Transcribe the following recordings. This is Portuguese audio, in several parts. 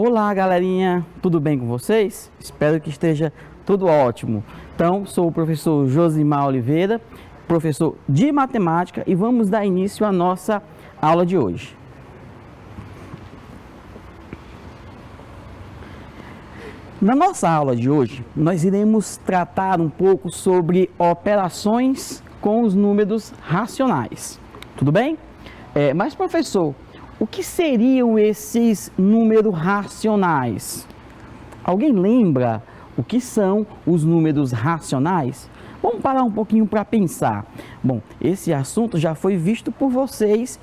Olá, galerinha, tudo bem com vocês? Espero que esteja tudo ótimo. Então, sou o professor Josimar Oliveira, professor de matemática, e vamos dar início à nossa aula de hoje. Na nossa aula de hoje, nós iremos tratar um pouco sobre operações com os números racionais. Tudo bem? Mas, professor, o que seriam esses números racionais? Alguém lembra o que são os números racionais? Vamos parar um pouquinho para pensar. Bom, esse assunto já foi visto por vocês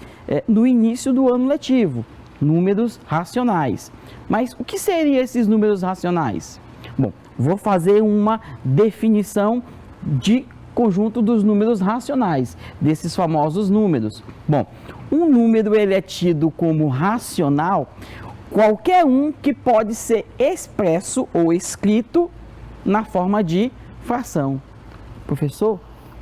no início do ano letivo. Números racionais. Mas o que seriam esses números racionais? Bom, vou fazer uma definição de conjunto dos números racionais, desses famosos números. Bom, um número ele é tido como racional qualquer um que pode ser expresso ou escrito na forma de fração. Professor,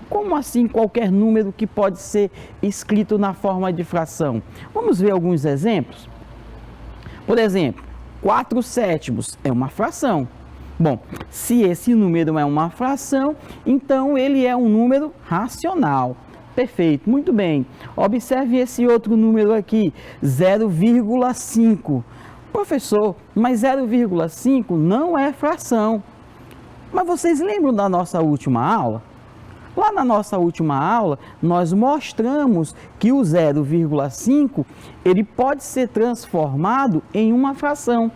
como assim qualquer número que pode ser escrito na forma de fração? Vamos ver alguns exemplos? Por exemplo, 4/7 é uma fração. Bom, se esse número é uma fração, então ele é um número racional. Perfeito, muito bem. Observe esse outro número aqui, 0,5. Professor, mas 0,5 não é fração. Mas vocês lembram da nossa última aula? Lá na nossa última aula, nós mostramos que o 0,5 ele pode ser transformado em uma fração.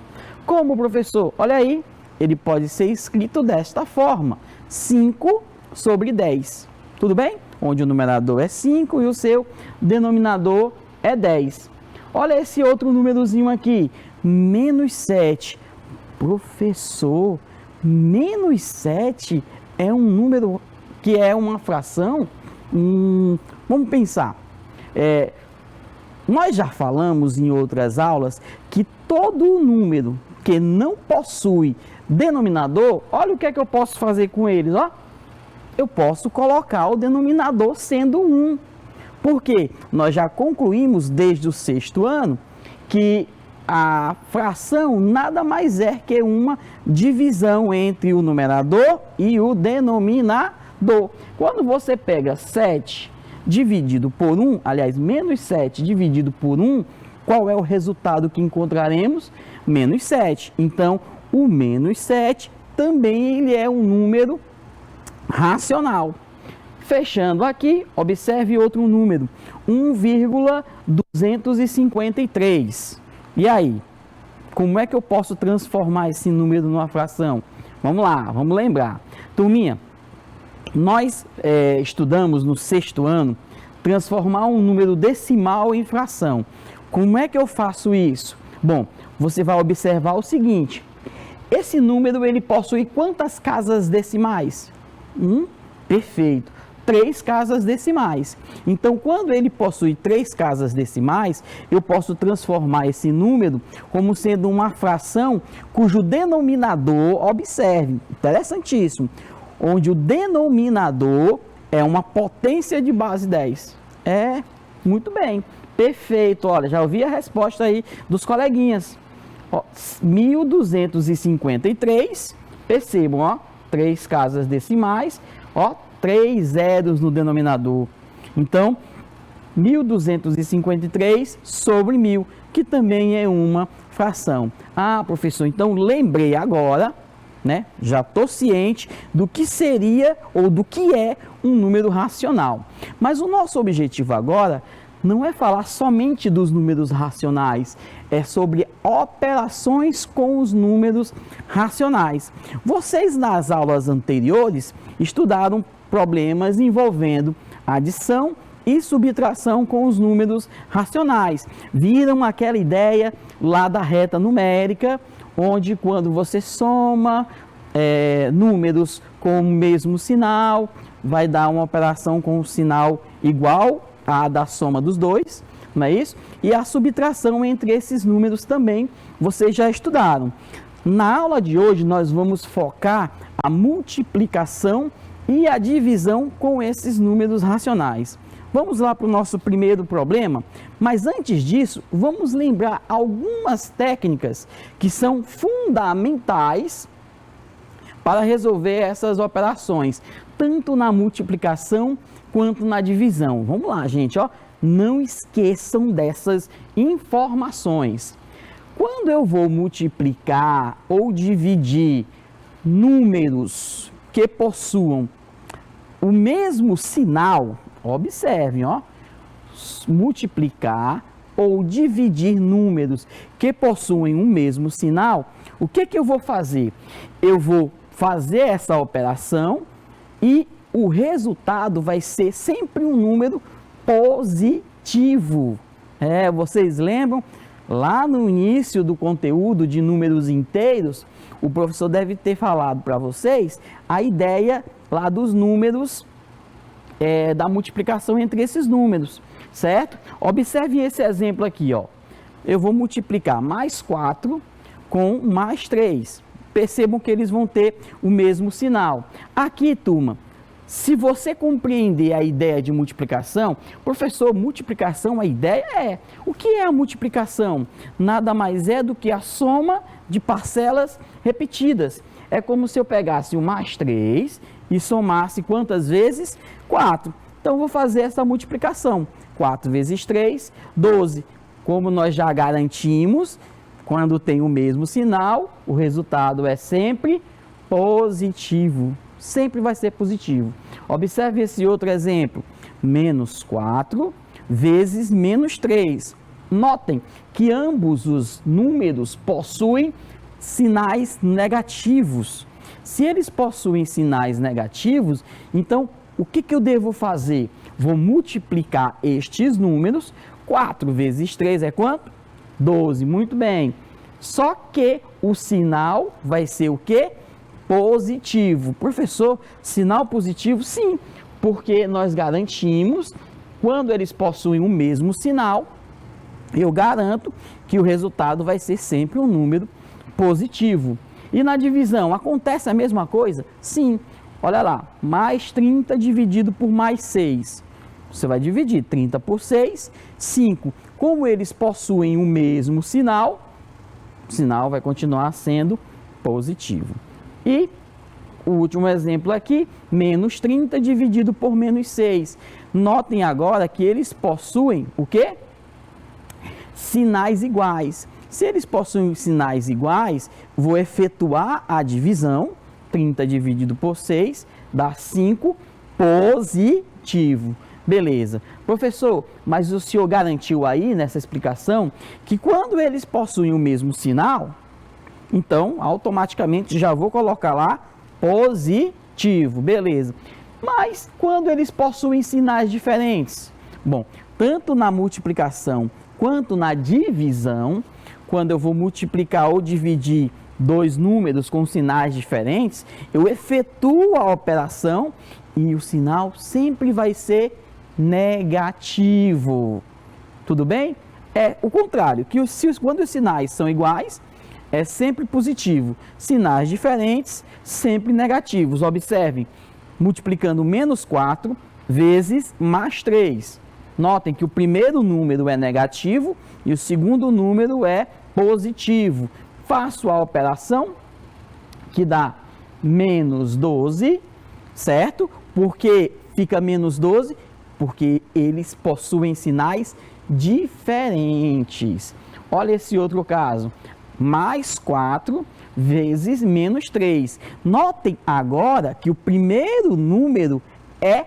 Como, professor? Olha aí, ele pode ser escrito desta forma, 5/10. Tudo bem? Onde o numerador é 5 e o seu denominador é 10. Olha esse outro númerozinho aqui, -7. Professor, -7 é um número que é uma fração? Vamos pensar. Nós já falamos em outras aulas que todo número que não possui denominador, olha o que é que eu posso fazer com eles, ó. Eu posso colocar o denominador sendo 1. Porque nós já concluímos desde o 6º ano que a fração nada mais é que uma divisão entre o numerador e o denominador. Quando você pega 7 dividido por 1, aliás, -7 dividido por 1, qual é o resultado que encontraremos? -7. Então, o -7 também ele é um número racional. Fechando aqui, observe outro número, 1,253. E aí, como é que eu posso transformar esse número numa fração? Vamos lá, vamos lembrar. Turminha, nós estudamos no 6º ano transformar um número decimal em fração. Como é que eu faço isso? Bom, você vai observar o seguinte, esse número ele possui quantas casas decimais? Perfeito, 3 casas decimais. Então, quando ele possui 3 casas decimais, eu posso transformar esse número como sendo uma fração cujo denominador, observe, interessantíssimo, onde o denominador é uma potência de base 10. Muito bem, perfeito. Olha, já ouvi a resposta aí dos coleguinhas. 1253, percebam, ó, 3 casas decimais, ó, 3 zeros no denominador. Então, 1253 sobre 1000, que também é uma fração. Ah, professor, então lembrei agora, né? Já estou ciente do que seria ou do que é um número racional. Mas o nosso objetivo agora não é falar somente dos números racionais, é sobre operações com os números racionais. Vocês nas aulas anteriores estudaram problemas envolvendo adição e subtração com os números racionais. Viram aquela ideia lá da reta numérica, onde quando você soma números com o mesmo sinal, vai dar uma operação com o sinal igual à da soma dos dois, não é isso? E a subtração entre esses números também vocês já estudaram. Na aula de hoje nós vamos focar a multiplicação e a divisão com esses números racionais. Vamos lá para o nosso primeiro problema, mas antes disso, vamos lembrar algumas técnicas que são fundamentais para resolver essas operações, tanto na multiplicação quanto na divisão. Vamos lá, gente, ó. Não esqueçam dessas informações. Quando eu vou multiplicar ou dividir números que possuam o mesmo sinal, observem, ó, multiplicar ou dividir números que possuem o mesmo sinal, o que eu vou fazer? Eu vou fazer essa operação e o resultado vai ser sempre um número positivo. Vocês lembram? Lá no início do conteúdo de números inteiros, o professor deve ter falado para vocês a ideia lá dos números, da multiplicação entre esses números, certo? Observe esse exemplo aqui, ó. Eu vou multiplicar mais 4 com mais 3. Percebam que eles vão ter o mesmo sinal. Aqui, turma, se você compreender a ideia de multiplicação, professor, multiplicação, a ideia é... O que é a multiplicação? Nada mais é do que a soma de parcelas repetidas. É como se eu pegasse o mais 3 e somasse quantas vezes? 4. Então, eu vou fazer essa multiplicação. 4 vezes 3, 12. Como nós já garantimos, quando tem o mesmo sinal, o resultado é sempre positivo. Sempre vai ser positivo. Observe esse outro exemplo. Menos 4 vezes menos 3. Notem que ambos os números possuem sinais negativos. Se eles possuem sinais negativos, então o que eu devo fazer? Vou multiplicar estes números. 4 vezes 3 é quanto? 12. Muito bem. Só que o sinal vai ser o quê? Positivo. Professor, sinal positivo? Sim, porque nós garantimos, quando eles possuem o mesmo sinal, eu garanto que o resultado vai ser sempre um número positivo. E na divisão, acontece a mesma coisa? Sim. Olha lá, mais 30 dividido por mais 6. Você vai dividir 30 por 6, 5. Como eles possuem o mesmo sinal, o sinal vai continuar sendo positivo. E o último exemplo aqui, menos 30 dividido por menos 6. Notem agora que eles possuem o quê? Sinais iguais. Se eles possuem sinais iguais, vou efetuar a divisão. 30 dividido por 6 dá 5, positivo. Beleza. Professor, mas o senhor garantiu aí nessa explicação que quando eles possuem o mesmo sinal, então automaticamente já vou colocar lá positivo. Beleza. Mas quando eles possuem sinais diferentes? Bom, tanto na multiplicação quanto na divisão, quando eu vou multiplicar ou dividir dois números com sinais diferentes, eu efetuo a operação e o sinal sempre vai ser negativo. Tudo bem? É o contrário, que quando os sinais são iguais, é sempre positivo. Sinais diferentes, sempre negativos. Observem, multiplicando menos 4 vezes mais 3. Notem que o primeiro número é negativo e o segundo número é positivo. Faço a operação que dá menos 12, certo? Por que fica menos 12? Porque eles possuem sinais diferentes. Olha esse outro caso. Mais 4 vezes menos 3. Notem agora que o primeiro número é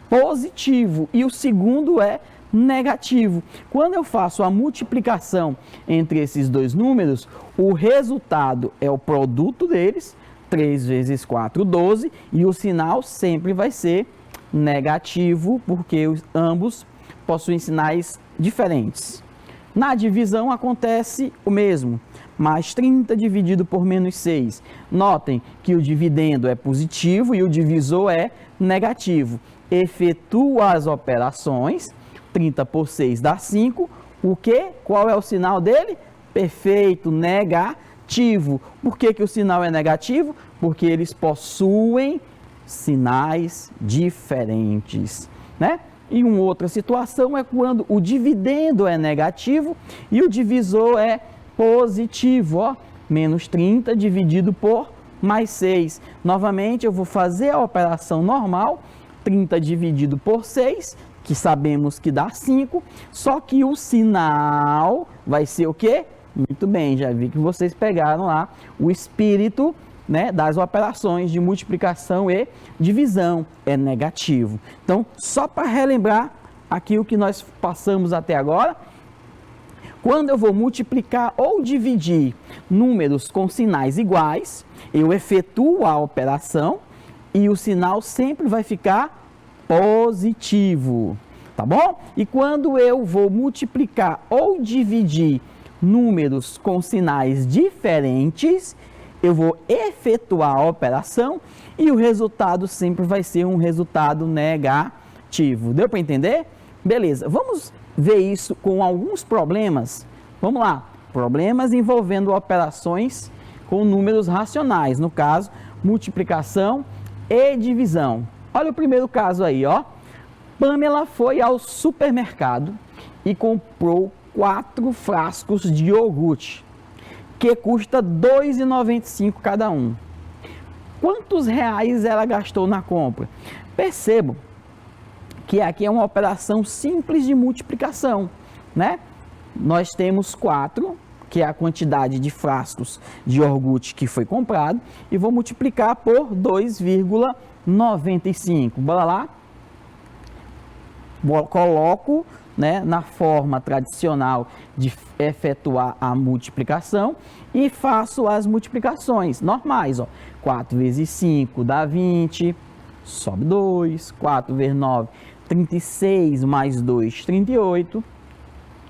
positivo e o segundo é negativo. Quando eu faço a multiplicação entre esses dois números, o resultado é o produto deles, 3 vezes 4, 12, e o sinal sempre vai ser negativo, porque ambos possuem sinais diferentes. Na divisão acontece o mesmo, mais 30 dividido por menos 6. Notem que o dividendo é positivo e o divisor é negativo. Efetuo as operações, 30 por 6 dá 5. O que? Qual é o sinal dele? Perfeito, negativo. Por que o sinal é negativo? Porque eles possuem sinais diferentes, né? E uma outra situação é quando o dividendo é negativo e o divisor é positivo, ó, menos 30 dividido por mais 6. Novamente, eu vou fazer a operação normal, 30 dividido por 6, que sabemos que dá 5, só que o sinal vai ser o quê? Muito bem, já vi que vocês pegaram lá o espírito, né, das operações de multiplicação e divisão, é negativo. Então, só para relembrar aqui o que nós passamos até agora, quando eu vou multiplicar ou dividir números com sinais iguais, eu efetuo a operação e o sinal sempre vai ficar positivo, tá bom? E quando eu vou multiplicar ou dividir números com sinais diferentes, eu vou efetuar a operação e o resultado sempre vai ser um resultado negativo. Deu para entender? Beleza, vamos ver isso com alguns problemas. Vamos lá, problemas envolvendo operações com números racionais, no caso, multiplicação e divisão. Olha o primeiro caso aí, ó. Pamela foi ao supermercado e comprou 4 frascos de iogurte, que custa R$ 2,95 cada um. Quantos reais ela gastou na compra? Percebam que aqui é uma operação simples de multiplicação, né? Nós temos 4, que é a quantidade de frascos de iogurte que foi comprado, e vou multiplicar por 2,95. Bora lá? Coloco, né, na forma tradicional de efetuar a multiplicação e faço as multiplicações normais, ó. 4 vezes 5 dá 20, sobe 2, 4 vezes 9, 36, mais 2, 38,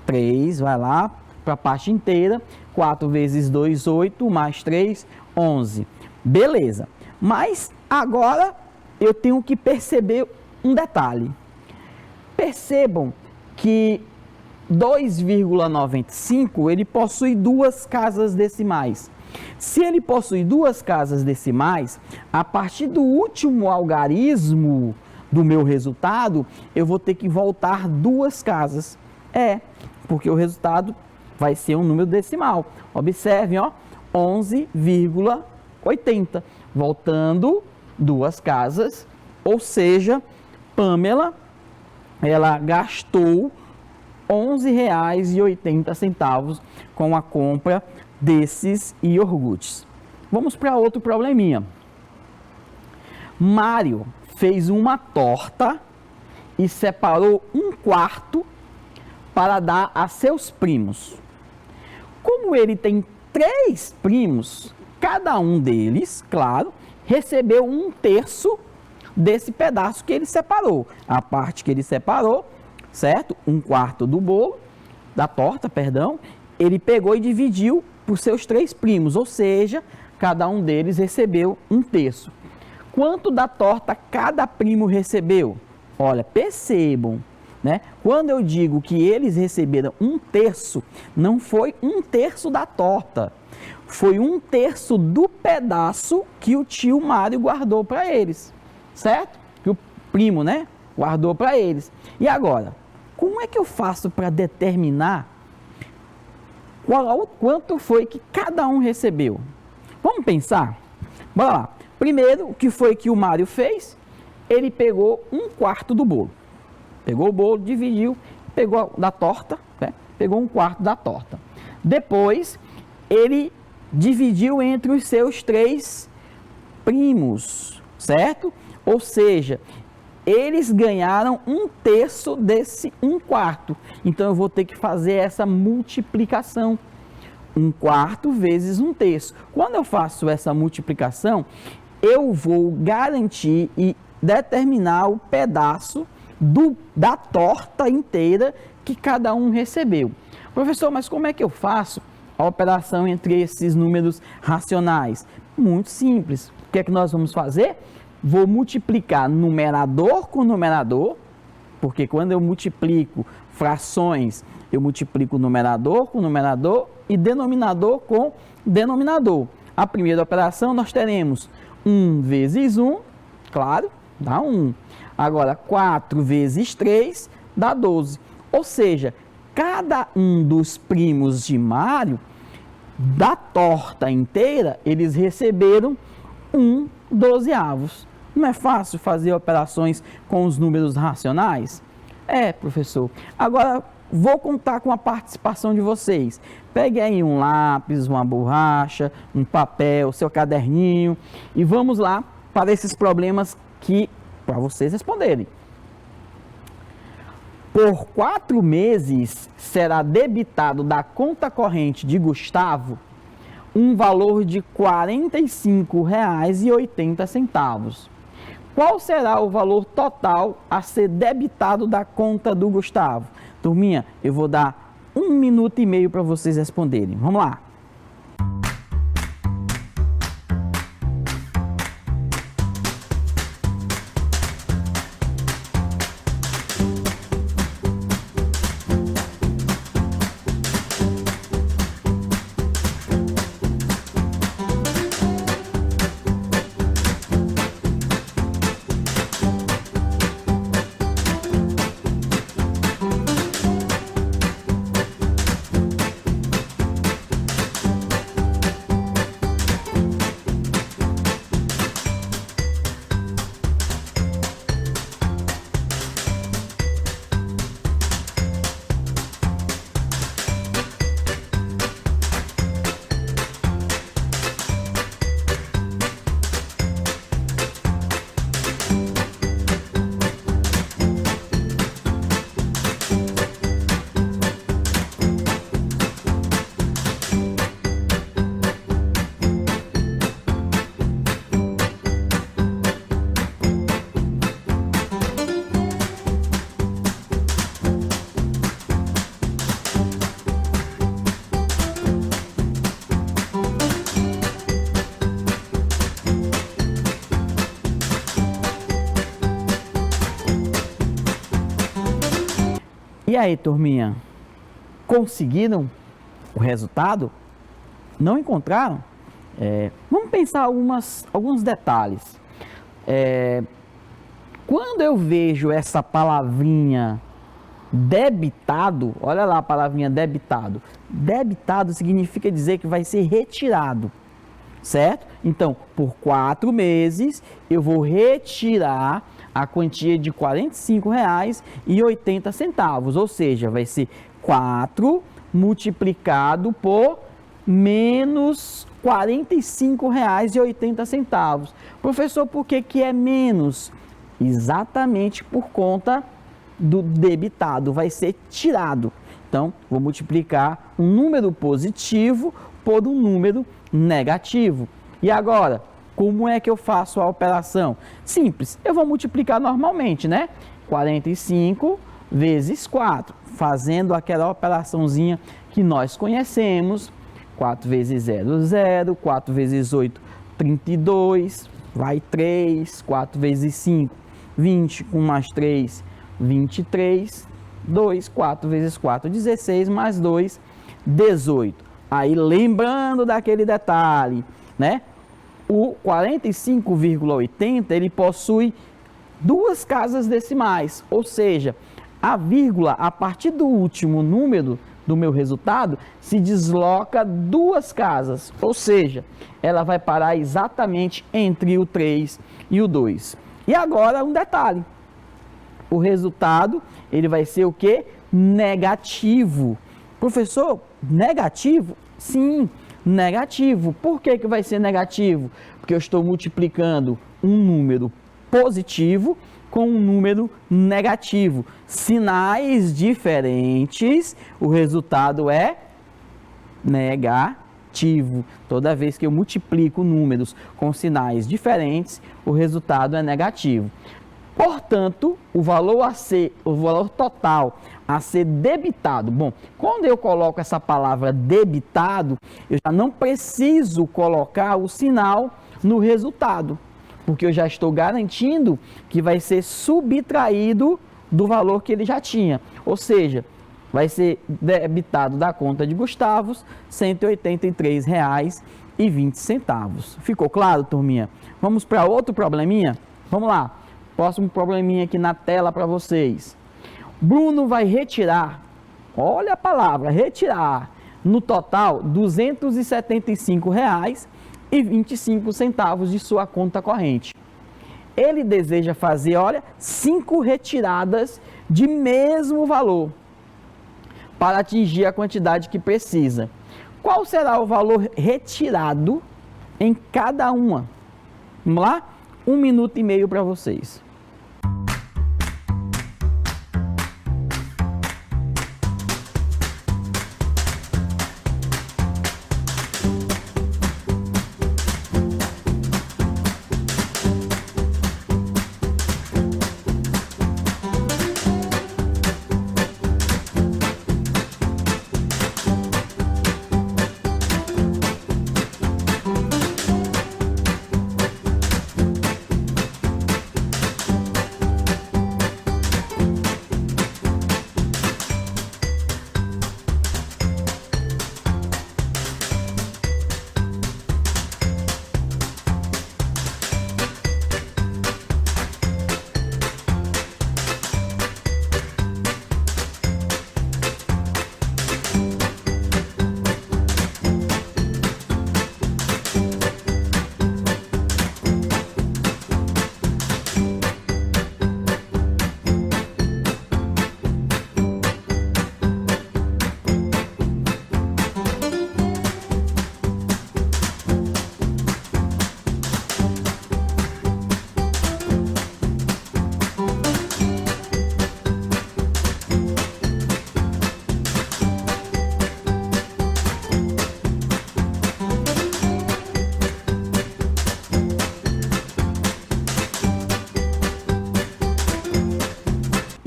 3, vai lá para a parte inteira, 4 vezes 2, 8, mais 3, 11. Beleza, mas agora eu tenho que perceber um detalhe. Percebam que 2,95 ele possui 2 casas decimais. Se ele possui 2 casas decimais, a partir do último algarismo do meu resultado, eu vou ter que voltar 2 casas. Porque o resultado vai ser um número decimal. Observem, ó, 11,80. Voltando 2 casas, ou seja, Pamela, ela gastou R$ 11,80 com a compra desses iogurtes. Vamos para outro probleminha. Mário fez uma torta e separou 1/4 para dar a seus primos. Como ele tem 3 primos, cada um deles, claro, recebeu 1/3 desse pedaço que ele separou. A parte que ele separou, certo? 1/4 do bolo, da torta, perdão, ele pegou e dividiu por seus 3 primos, ou seja, cada um deles recebeu 1/3. Quanto da torta cada primo recebeu? Olha, percebam, né? Quando eu digo que eles receberam 1/3, não foi 1/3 da torta, foi 1/3 do pedaço que o tio Mário guardou para eles. Certo? Que o primo, né, guardou para eles. E agora, como é que eu faço para determinar quanto foi que cada um recebeu? Vamos pensar? Bora lá. Primeiro, o que foi que o Mário fez? Ele pegou 1/4 do bolo. Pegou o bolo, dividiu, pegou da torta, né? Pegou 1/4 da torta. Depois, ele dividiu entre os seus 3 primos, certo? Ou seja, eles ganharam 1/3 desse 1/4. Então, eu vou ter que fazer essa multiplicação. 1/4 vezes 1/3. Quando eu faço essa multiplicação, eu vou garantir e determinar o pedaço da torta inteira que cada um recebeu. Professor, mas como é que eu faço a operação entre esses números racionais? Muito simples. O que é que nós vamos fazer? Vou multiplicar numerador com numerador, porque quando eu multiplico frações, eu multiplico numerador com numerador e denominador com denominador. A primeira operação nós teremos 1 vezes 1, claro, dá 1. Agora, 4 vezes 3 dá 12. Ou seja, cada um dos primos de Mário, da torta inteira, eles receberam 1/12. Não é fácil fazer operações com os números racionais? É, professor. Agora, vou contar com a participação de vocês. Pegue aí um lápis, uma borracha, um papel, seu caderninho e vamos lá para esses problemas que para vocês responderem. Por 4 meses será debitado da conta corrente de Gustavo um valor de R$ 45,80. Qual será o valor total a ser debitado da conta do Gustavo? Turminha, eu vou dar 1 minuto e meio para vocês responderem. Vamos lá. E aí, turminha, conseguiram o resultado? Não encontraram? Vamos pensar alguns detalhes. Quando eu vejo essa palavrinha debitado, olha lá a palavrinha debitado. Debitado significa dizer que vai ser retirado, certo? Então, por 4 meses, eu vou retirar a quantia de R$ 45,80, ou seja, vai ser 4 multiplicado por menos R$ 45,80. Professor, por que é menos? Exatamente por conta do debitado, vai ser tirado. Então, vou multiplicar um número positivo por um número negativo. E agora, como é que eu faço a operação? Simples, eu vou multiplicar normalmente, né? 45 vezes 4, fazendo aquela operaçãozinha que nós conhecemos. 4 vezes 0, 0, 4 vezes 8, 32, vai 3, 4 vezes 5, 20, com mais 3, 23, 2, 4 vezes 4, 16, mais 2, 18. Aí, lembrando daquele detalhe, né? O 45,80, ele possui 2 casas decimais, ou seja, a vírgula, a partir do último número do meu resultado, se desloca 2 casas, ou seja, ela vai parar exatamente entre o 3 e o 2. E agora um detalhe, o resultado, ele vai ser o quê? Negativo. Professor, negativo? Sim, negativo. Por que vai ser negativo? Porque eu estou multiplicando um número positivo com um número negativo. Sinais diferentes, o resultado é negativo. Toda vez que eu multiplico números com sinais diferentes, o resultado é negativo. Portanto, o valor total a ser debitado. Bom, quando eu coloco essa palavra debitado, eu já não preciso colocar o sinal no resultado, porque eu já estou garantindo que vai ser subtraído do valor que ele já tinha. Ou seja, vai ser debitado da conta de Gustavo R$ 183,20. Ficou claro, turminha? Vamos para outro probleminha? Vamos lá. Próximo probleminha aqui na tela para vocês. Bruno vai retirar, olha a palavra, retirar, no total, R$ 275,25 de sua conta corrente. Ele deseja fazer, olha, 5 retiradas de mesmo valor para atingir a quantidade que precisa. Qual será o valor retirado em cada uma? Vamos lá? 1 minuto e meio para vocês.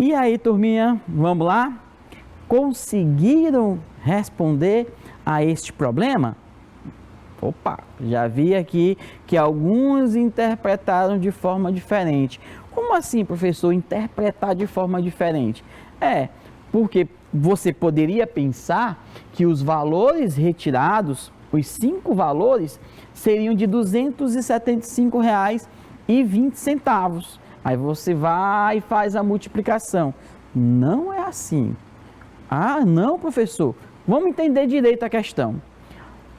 E aí, turminha, vamos lá? Conseguiram responder a este problema? Opa, já vi aqui que alguns interpretaram de forma diferente. Como assim, professor, interpretar de forma diferente? Porque você poderia pensar que os valores retirados, os 5 valores, seriam de R$ 275,20. Aí você vai e faz a multiplicação. Não é assim. Ah, não, professor. Vamos entender direito a questão.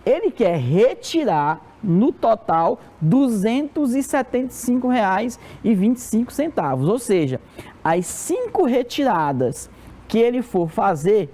Ele quer retirar, no total, R$ 275,25. Ou seja, as 5 retiradas que ele for fazer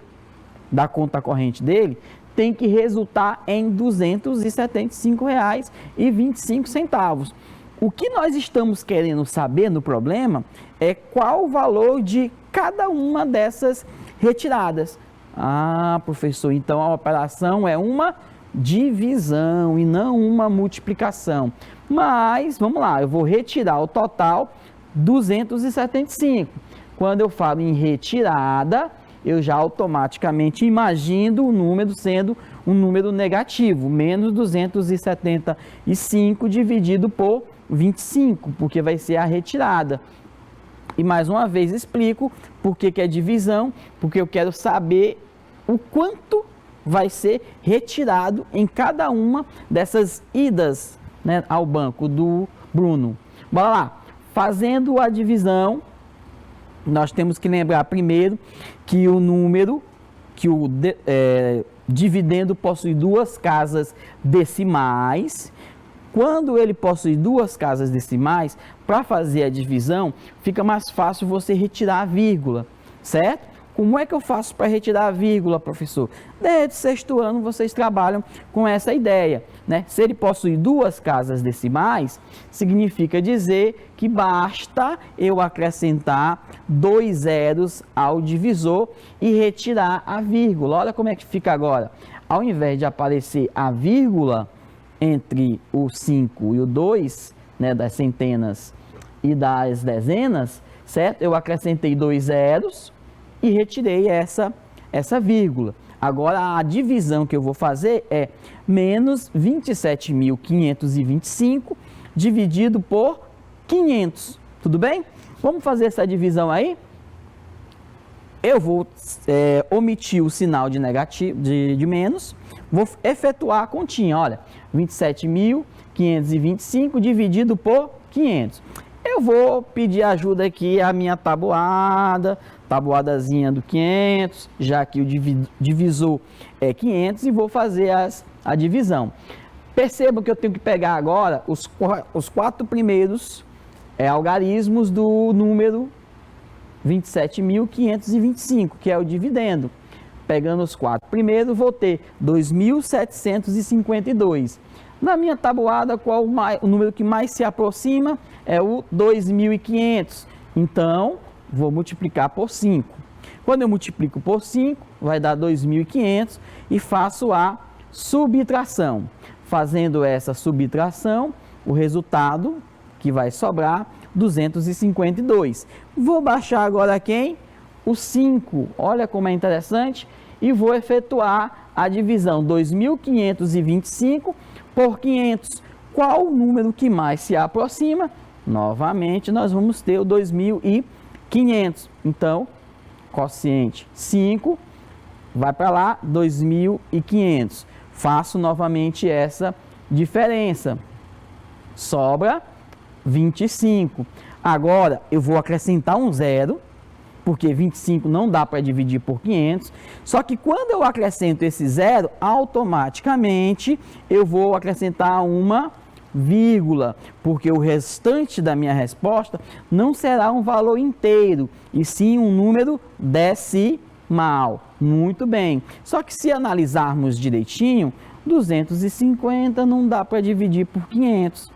da conta corrente dele, tem que resultar em R$ 275,25. O que nós estamos querendo saber no problema é qual o valor de cada uma dessas retiradas. Ah, professor, então a operação é uma divisão e não uma multiplicação. Mas, vamos lá, eu vou retirar o total 275. Quando eu falo em retirada, eu já automaticamente imagino o número sendo um número negativo, menos 275 dividido por 25, porque vai ser a retirada. E mais uma vez explico por que é divisão, porque eu quero saber o quanto vai ser retirado em cada uma dessas idas, né, ao banco do Bruno. Bora lá. Fazendo a divisão, nós temos que lembrar primeiro que o número, dividendo possui 2 casas decimais. Quando ele possui 2 casas decimais, para fazer a divisão, fica mais fácil você retirar a vírgula, certo? Como é que eu faço para retirar a vírgula, professor? Desde o 6º ano vocês trabalham com essa ideia, né? Se ele possui 2 casas decimais, significa dizer que basta eu acrescentar 2 zeros ao divisor e retirar a vírgula. Olha como é que fica agora. Ao invés de aparecer a vírgula entre o 5 e o 2, né, das centenas e das dezenas, certo? Eu acrescentei 2 zeros e retirei essa vírgula. Agora, a divisão que eu vou fazer é menos 27.525 dividido por 500. Tudo bem? Vamos fazer essa divisão aí? Eu vou omitir o sinal de negativo, de menos. Vou efetuar a continha. Olha, 27.525 dividido por 500. eu vou pedir ajuda aqui a minha tabuadazinha do 500, já que o divisor é 500, e vou fazer a divisão. Percebam que eu tenho que pegar agora os 4 primeiros algarismos do número 27.525, que é o dividendo. Pegando os 4 primeiros, vou ter 2.752. Na minha tabuada, qual o número que mais se aproxima? É o 2.500. Então, vou multiplicar por 5. Quando eu multiplico por 5, vai dar 2.500 e faço a subtração. Fazendo essa subtração, o resultado que vai sobrar, 252. Vou baixar agora quem? O 5. Olha como é interessante. E vou efetuar a divisão 2.525 por 500. Qual o número que mais se aproxima? Novamente, nós vamos ter o 2.500. Então, quociente 5, vai para lá, 2.500. Faço novamente essa diferença. Sobra 25. Agora, eu vou acrescentar um zero, porque 25 não dá para dividir por 500. Só que quando eu acrescento esse zero, automaticamente eu vou acrescentar uma vírgula, porque o restante da minha resposta não será um valor inteiro, e sim um número decimal. Muito bem. Só que se analisarmos direitinho, 250 não dá para dividir por 500.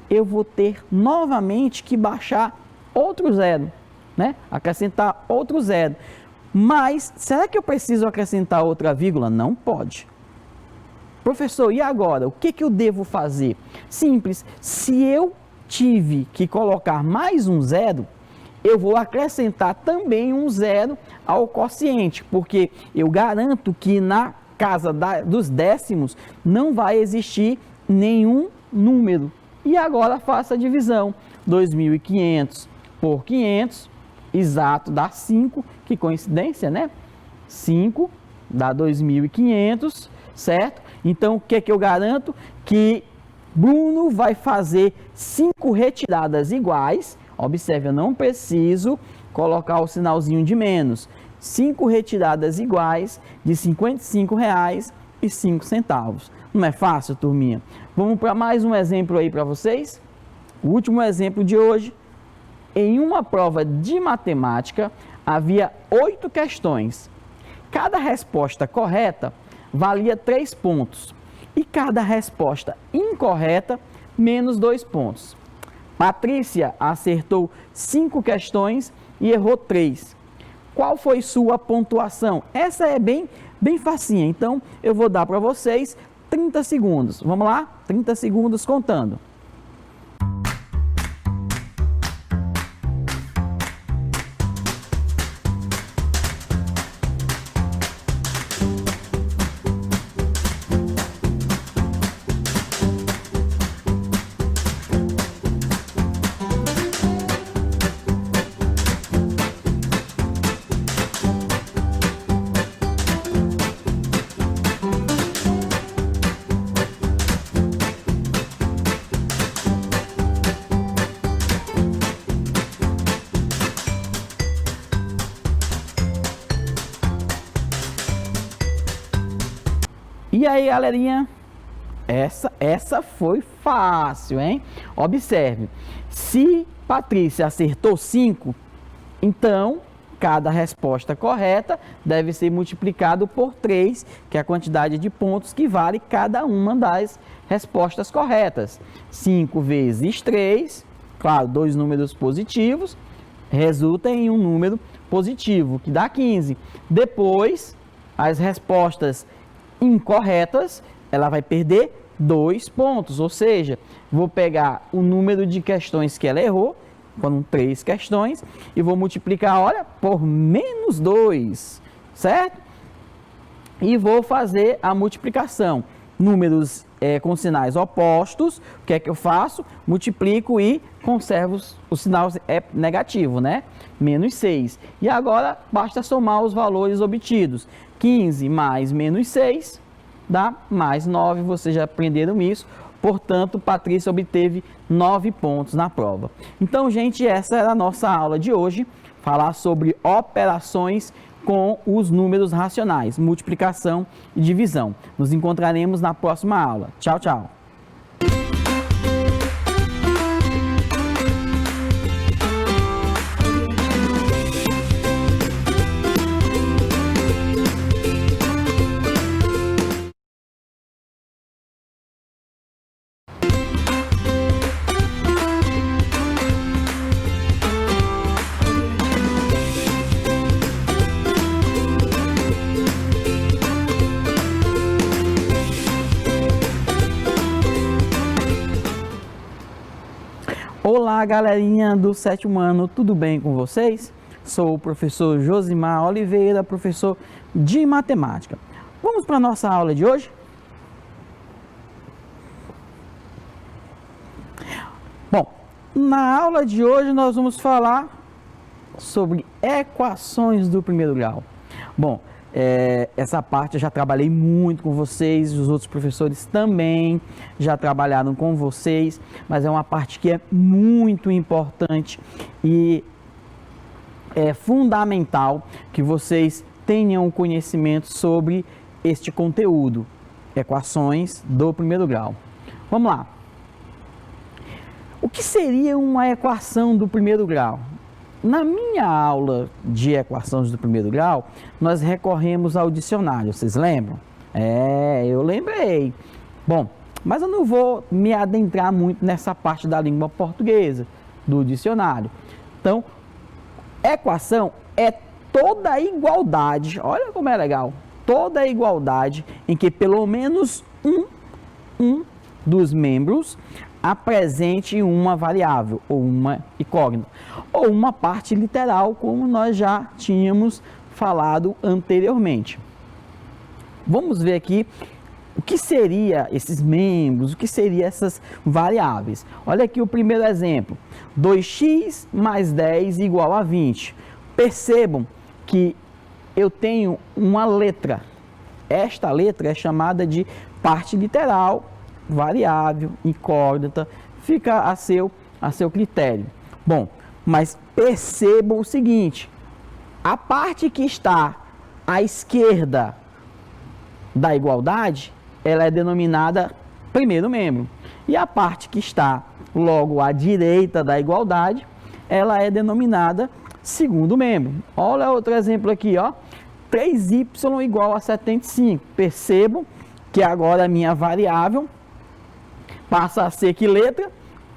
Eu vou ter novamente que baixar outro zero, né? Acrescentar outro zero. Mas, será que eu preciso acrescentar outra vírgula? Não pode. Professor, e agora? O que eu devo fazer? Simples. Se eu tive que colocar mais um zero, eu vou acrescentar também um zero ao quociente, porque eu garanto que na casa dos décimos não vai existir nenhum número. E agora faça a divisão. 2.500 por 500, exato, dá 5. Que coincidência, né? 5 dá 2.500, certo? Então, o que eu garanto? Que Bruno vai fazer 5 retiradas iguais. Observe, eu não preciso colocar o sinalzinho de menos. 5 retiradas iguais de R$ 55,05. Não é fácil, turminha? Vamos para mais um exemplo aí para vocês. O último exemplo de hoje. Em uma prova de matemática, havia 8 questões. Cada resposta correta valia 3 pontos. E cada resposta incorreta, menos 2 pontos. Patrícia acertou 5 questões e errou 3. Qual foi sua pontuação? Essa é bem facinha. Então, eu vou dar para vocês 30 segundos. Vamos lá? 30 segundos contando. E aí, galerinha, essa foi fácil, hein? Observe, se Patrícia acertou 5, então cada resposta correta deve ser multiplicado por 3, que é a quantidade de pontos que vale cada uma das respostas corretas. 5 vezes 3, claro, 2 números positivos, resulta em um número positivo, que dá 15. Depois, as respostas incorretas, ela vai perder 2 pontos, ou seja, vou pegar o número de questões que ela errou, foram 3 questões, e vou multiplicar, olha, por menos 2, certo? E vou fazer a multiplicação. Números com sinais opostos, o que é que eu faço? Multiplico e conservo o sinal negativo, né? Menos 6. E agora, basta somar os valores obtidos. 15 mais menos 6 dá mais 9, vocês já aprenderam isso. Portanto, Patrícia obteve 9 pontos na prova. Então, gente, essa era a nossa aula de hoje. Falar sobre operações com os números racionais, multiplicação e divisão. Nos encontraremos na próxima aula. Tchau, tchau! Olá, galerinha do 7º ano, tudo bem com vocês? Sou o professor Josimar Oliveira, professor de matemática. Vamos para a nossa aula de hoje? Bom, na aula de hoje nós vamos falar sobre equações do primeiro grau. Bom, essa parte eu já trabalhei muito com vocês, os outros professores também já trabalharam com vocês, mas é uma parte que é muito importante e é fundamental que vocês tenham conhecimento sobre este conteúdo, equações do primeiro grau. Vamos lá. O que seria uma equação do primeiro grau? Na minha aula de equações do primeiro grau, nós recorremos ao dicionário, vocês lembram? Eu lembrei. Bom, mas eu não vou me adentrar muito nessa parte da língua portuguesa, do dicionário. Então, equação é toda a igualdade, olha como é legal, toda a igualdade em que pelo menos um dos membros apresente uma variável, ou uma incógnita, ou uma parte literal, como nós já tínhamos falado anteriormente. Vamos ver aqui o que seria esses membros, o que seriam essas variáveis. Olha aqui o primeiro exemplo, 2x mais 10 igual a 20. Percebam que eu tenho uma letra, esta letra é chamada de parte literal, variável, incógnita, fica a seu critério. Bom, mas percebam o seguinte, a parte que está à esquerda da igualdade, ela é denominada primeiro membro, e a parte que está logo à direita da igualdade, ela é denominada segundo membro. Olha outro exemplo aqui, ó, 3y igual a 75. Percebam que agora a minha variável passa a ser que letra?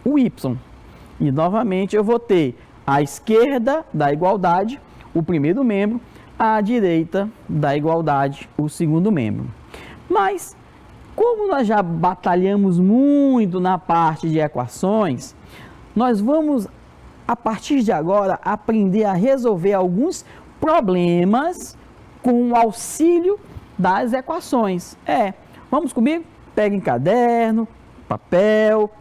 O y. E novamente eu vou ter à esquerda da igualdade o primeiro membro, à direita da igualdade o segundo membro. Mas, como nós já batalhamos muito na parte de equações, nós vamos, a partir de agora, aprender a resolver alguns problemas com o auxílio das equações. Vamos comigo? Peguem caderno, papel,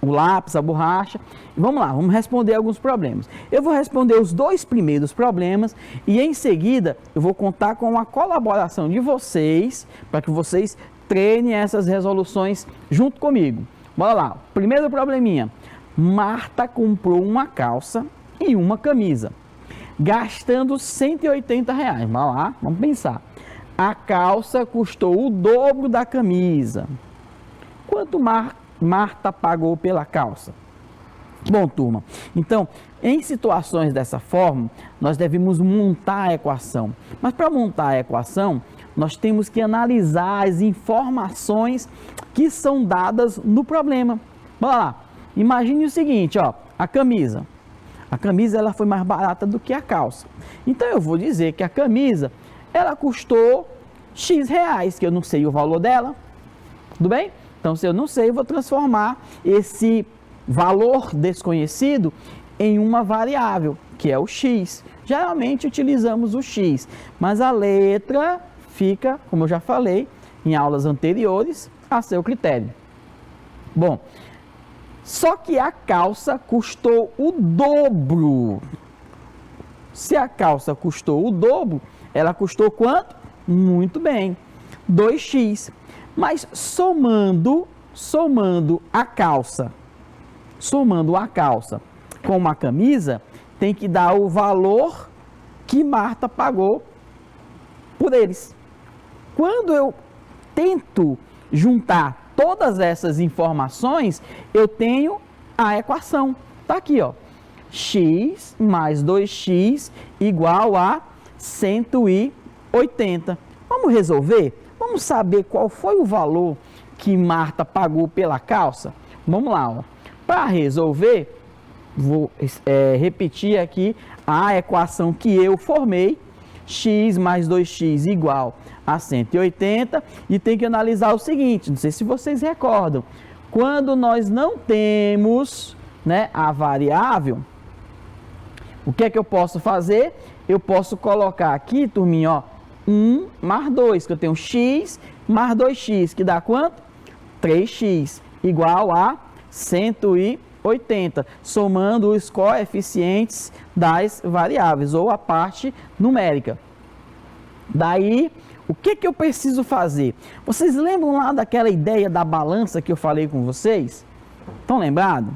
o lápis, a borracha. Vamos lá, vamos responder alguns problemas. Eu vou responder os 2 primeiros problemas e em seguida eu vou contar com a colaboração de vocês para que vocês treinem essas resoluções junto comigo. Bora lá, primeiro probleminha. Marta comprou uma calça e uma camisa, gastando R$180. Vamos lá, vamos pensar. A calça custou o dobro da camisa. Quanto Marta pagou pela calça? Bom, turma, então, em situações dessa forma, nós devemos montar a equação. Mas para montar a equação, nós temos que analisar as informações que são dadas no problema. Bora lá, imagine o seguinte, ó, a camisa. A camisa ela foi mais barata do que a calça. Então, eu vou dizer que a camisa, ela custou X reais, que eu não sei o valor dela. Tudo bem? Então, se eu não sei, eu vou transformar esse valor desconhecido em uma variável, que é o x. Geralmente utilizamos o x, mas a letra fica, como eu já falei em aulas anteriores, a seu critério. Bom, só que a calça custou o dobro. Se a calça custou o dobro, ela custou quanto? Muito bem, 2x. Mas somando somando a calça com uma camisa, tem que dar o valor que Marta pagou por eles. Quando eu tento juntar todas essas informações, eu tenho a equação. Está aqui, ó. X mais 2x igual a 180. Vamos resolver? Vamos saber qual foi o valor que Marta pagou pela calça? Vamos lá, ó. Para resolver, vou repetir aqui a equação que eu formei. X mais 2x igual a 180. E tem que analisar o seguinte, não sei se vocês recordam. Quando nós não temos, né, a variável, o que é que eu posso fazer? Eu posso colocar aqui, turminha, ó, 1 mais 2, que eu tenho x mais 2x, que dá quanto? 3x, igual a 180, somando os coeficientes das variáveis, ou a parte numérica. Daí, o que eu preciso fazer? Vocês lembram lá daquela ideia da balança que eu falei com vocês? Estão lembrados?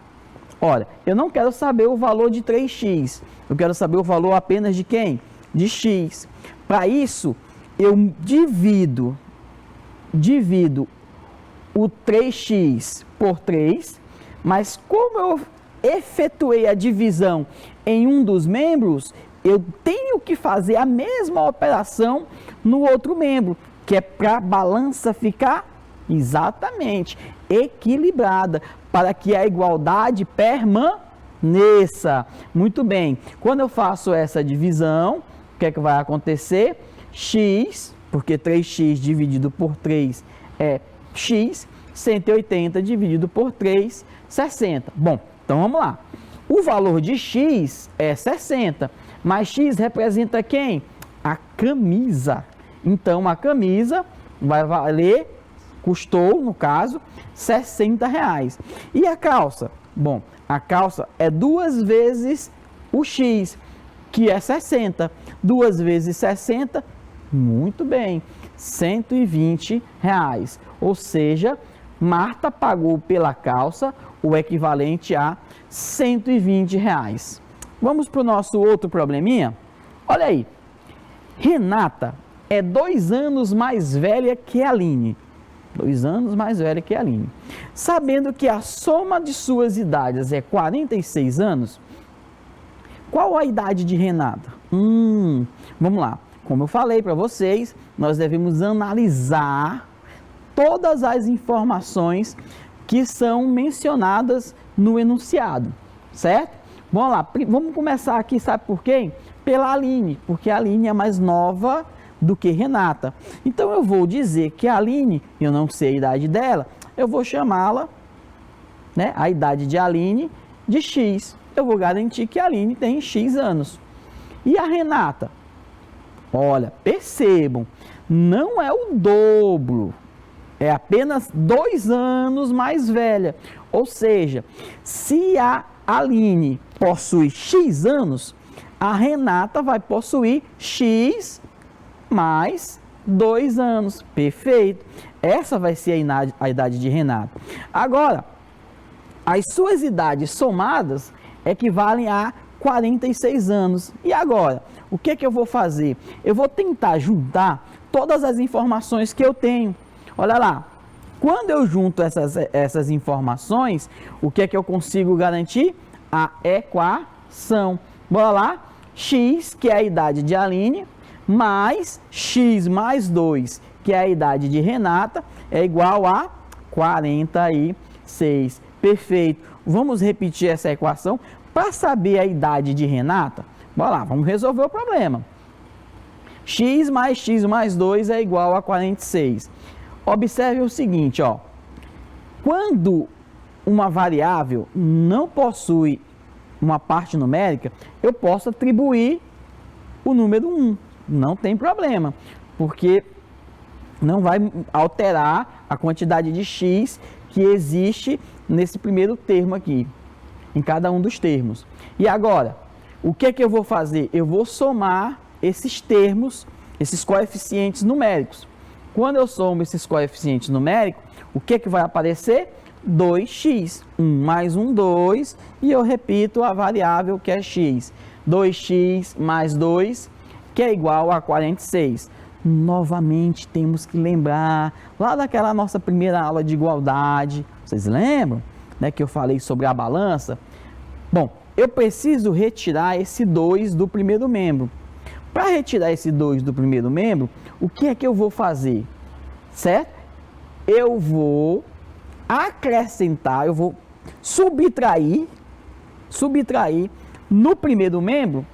Olha, eu não quero saber o valor de 3x, eu quero saber o valor apenas de quem? De x. Para isso, eu divido o 3x por 3, mas como eu efetuei a divisão em um dos membros, eu tenho que fazer a mesma operação no outro membro, que é para a balança ficar exatamente equilibrada, para que a igualdade permaneça. Muito bem, quando eu faço essa divisão, o que é que vai acontecer? X, porque 3x dividido por 3 é x, 180 dividido por 3, 60. Bom, então vamos lá. O valor de x é 60, mas x representa quem? A camisa. Então, a camisa vai valer, custou, no caso, R$60. E a calça? Bom, a calça é 2 vezes o x, que é 60. 2 vezes 60, muito bem, R$120. Ou seja, Marta pagou pela calça o equivalente a R$120. Vamos para o nosso outro probleminha? Olha aí, Renata é 2 anos mais velha que a Aline. 2 anos mais velha que a Aline. Sabendo que a soma de suas idades é 46 anos, qual a idade de Renata? Vamos lá. Como eu falei para vocês, nós devemos analisar todas as informações que são mencionadas no enunciado, certo? Vamos lá, vamos começar aqui, sabe por quê? Pela Aline, porque a Aline é mais nova do que Renata. Então eu vou dizer que a Aline, eu não sei a idade dela, eu vou chamá-la, né, a idade de Aline de X. Eu vou garantir que a Aline tem X anos. E a Renata? Olha, percebam, não é o dobro, é apenas 2 anos mais velha. Ou seja, se a Aline possui X anos, a Renata vai possuir X mais 2 anos. Perfeito. Essa vai ser a idade de Renata. Agora, as suas idades somadas equivalem a 46 anos. E agora, o que eu vou fazer? Eu vou tentar juntar todas as informações que eu tenho. Olha lá, quando eu junto essas informações, o que eu consigo garantir? A equação. Bora lá, x, que é a idade de Aline, mais x mais 2, que é a idade de Renata, é igual a 46. Perfeito. Vamos repetir essa equação para saber a idade de Renata. Bora lá, vamos resolver o problema. X mais 2 é igual a 46. Observe o seguinte, ó. Quando uma variável não possui uma parte numérica, eu posso atribuir o número 1. Não tem problema, porque não vai alterar a quantidade de x que existe nesse primeiro termo aqui, em cada um dos termos. E agora, o que eu vou fazer? Eu vou somar esses termos, esses coeficientes numéricos. Quando eu somo esses coeficientes numéricos, o que vai aparecer? 2x. 1 mais 1, 2. E eu repito a variável que é x. 2x mais 2, que é igual a 46. Novamente, temos que lembrar lá daquela nossa primeira aula de igualdade. Vocês lembram, né, que eu falei sobre a balança? Bom, eu preciso retirar esse 2 do primeiro membro. Para retirar esse 2 do primeiro membro, o que é que eu vou fazer? Certo? Eu vou acrescentar, eu vou subtrair no primeiro membro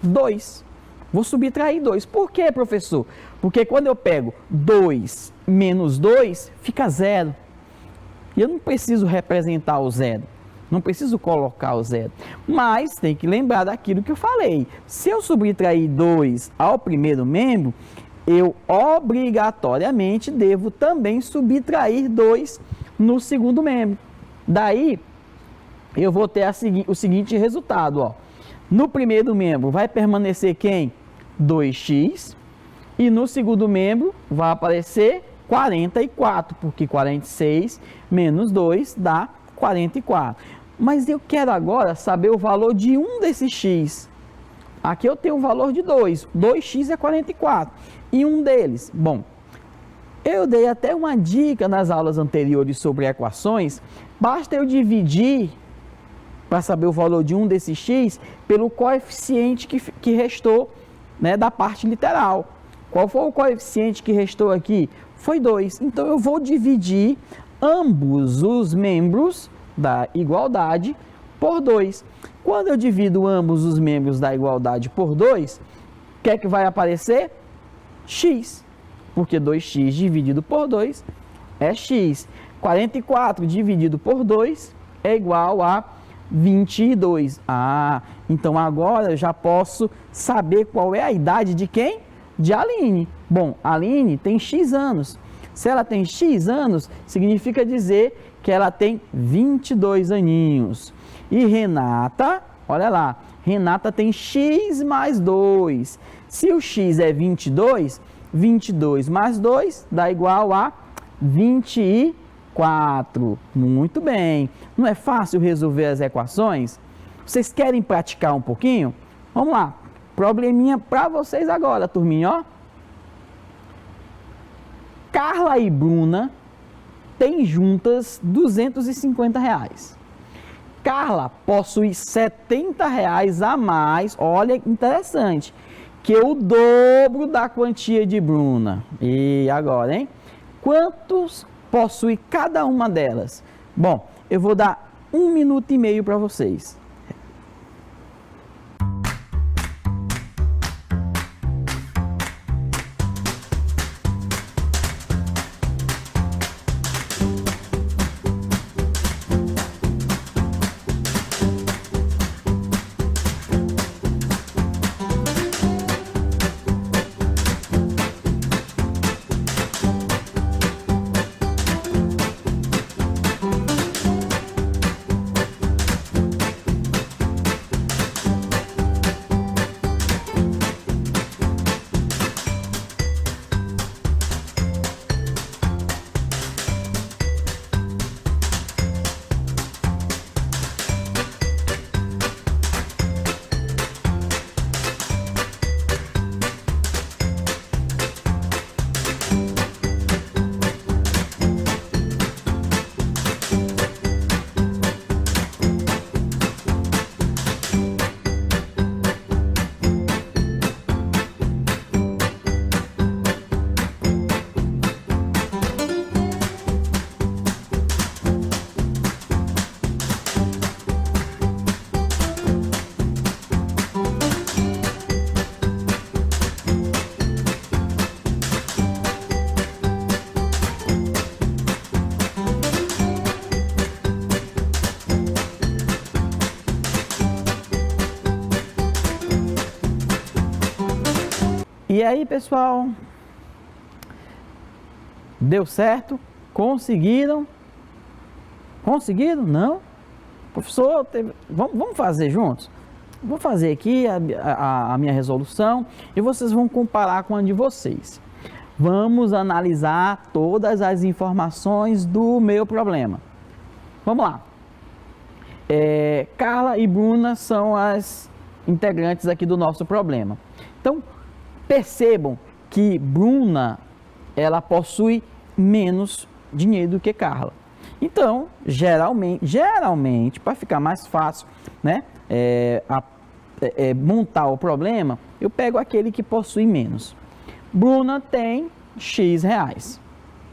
2. Vou subtrair 2. Por quê, professor? Porque quando eu pego 2 menos 2, fica 0. E eu não preciso representar o 0. Não preciso colocar o 0. Mas tem que lembrar daquilo que eu falei. Se eu subtrair 2 ao primeiro membro, eu obrigatoriamente devo também subtrair 2 no segundo membro. Daí, eu vou ter o seguinte resultado. Ó. No primeiro membro vai permanecer quem? 2x. E no segundo membro vai aparecer 44, porque 46 menos 2 dá 44. Mas eu quero agora saber o valor de um desses x. Aqui eu tenho o valor de 2. 2x é 44. E um deles, bom, eu dei até uma dica nas aulas anteriores sobre equações. Basta eu dividir, para saber o valor de um desses x, pelo coeficiente que restou, né, da parte literal. Qual foi o coeficiente que restou aqui? Foi 2. Então, eu vou dividir ambos os membros da igualdade por 2. Quando eu divido ambos os membros da igualdade por 2, o que é que vai aparecer? X. Porque 2x dividido por 2 é x. 44 dividido por 2 é igual a 22. Então agora eu já posso saber qual é a idade de quem? De Aline. Bom, Aline tem x anos. Se ela tem x anos, significa dizer que ela tem 22 aninhos. E Renata, olha lá, Renata tem x mais 2. Se o x é 22, 22 mais 2 dá igual a 24. Muito bem. Não é fácil resolver as equações? Vocês querem praticar um pouquinho? Vamos lá. Probleminha para vocês agora, turminha, ó. Carla e Bruna têm juntas R$ 250. Carla possui R$ 70 a mais, olha interessante, que o dobro da quantia de Bruna. E agora, hein? Quantos possui cada uma delas? Bom, eu vou dar 1 minuto e meio para vocês. E aí, pessoal, deu certo? Conseguiram? Conseguiram? Não? Professor, vamos fazer juntos? Vou fazer aqui a minha resolução e vocês vão comparar com a de vocês. Vamos analisar todas as informações do meu problema. Vamos lá. Carla e Bruna são as integrantes aqui do nosso problema. Então, percebam que Bruna, ela possui menos dinheiro do que Carla. Então, geralmente, para ficar mais fácil, né, montar o problema, eu pego aquele que possui menos. Bruna tem X reais,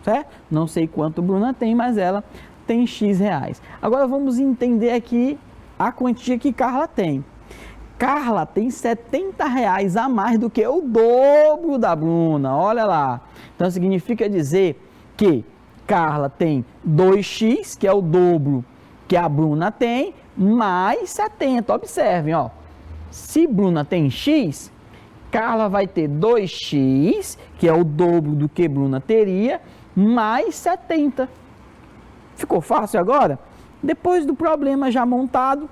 certo? Não sei quanto Bruna tem, mas ela tem X reais. Agora vamos entender aqui a quantia que Carla tem. Carla tem 70 reais a mais do que o dobro da Bruna, olha lá. Então significa dizer que Carla tem 2x, que é o dobro que a Bruna tem, mais 70. Observem, ó. Se Bruna tem x, Carla vai ter 2x, que é o dobro do que Bruna teria, mais 70. Ficou fácil agora? Depois do problema já montado,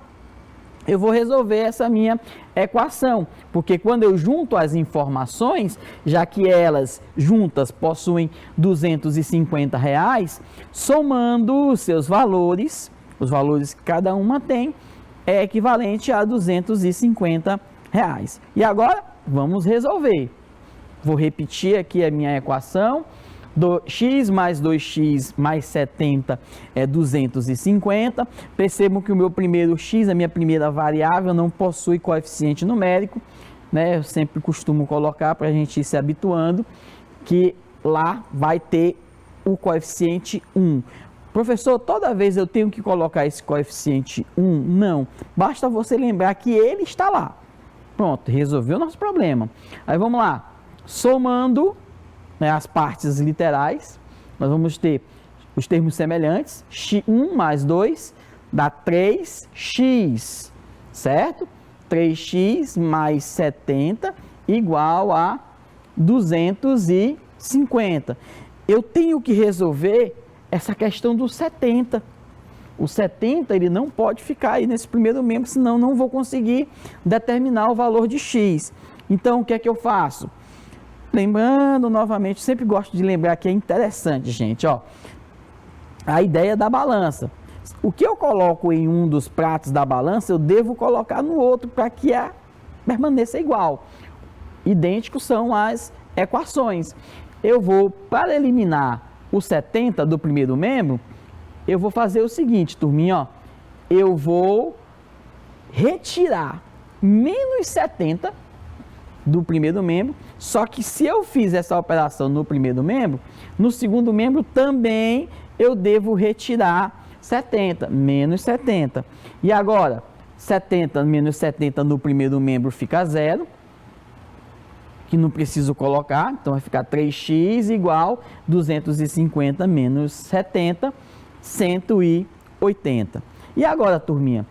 eu vou resolver essa minha equação, porque quando eu junto as informações, já que elas juntas possuem 250 reais, somando os seus valores, os valores que cada uma tem, é equivalente a 250 reais. E agora, vamos resolver. Vou repetir aqui a minha equação. X mais 2x mais 70 é 250. Percebam que o meu primeiro x, a minha primeira variável, não possui coeficiente numérico, né? Eu sempre costumo colocar para a gente ir se habituando, que lá vai ter o coeficiente 1. Professor, toda vez eu tenho que colocar esse coeficiente 1? Não, basta você lembrar que ele está lá. Pronto, resolveu o nosso problema. Aí vamos lá, somando, né, as partes literais, nós vamos ter os termos semelhantes. 1 mais 2 dá 3x, certo? 3x mais 70 igual a 250. Eu tenho que resolver essa questão do 70. O 70 ele não pode ficar aí nesse primeiro membro, senão não vou conseguir determinar o valor de x. Então, o que é que eu faço? Lembrando novamente, sempre gosto de lembrar que é interessante, gente, ó, a ideia da balança. O que eu coloco em um dos pratos da balança, eu devo colocar no outro para que permaneça igual. Idênticos são as equações. Eu vou, para eliminar o 70 do primeiro membro, eu vou fazer o seguinte, turminha, ó, eu vou retirar menos 70 do primeiro membro, só que se eu fiz essa operação no primeiro membro, no segundo membro também eu devo retirar 70, menos 70. E agora, 70 menos 70 no primeiro membro fica zero, que não preciso colocar, então vai ficar 3x igual 250 menos 70, 180. E agora, turminha,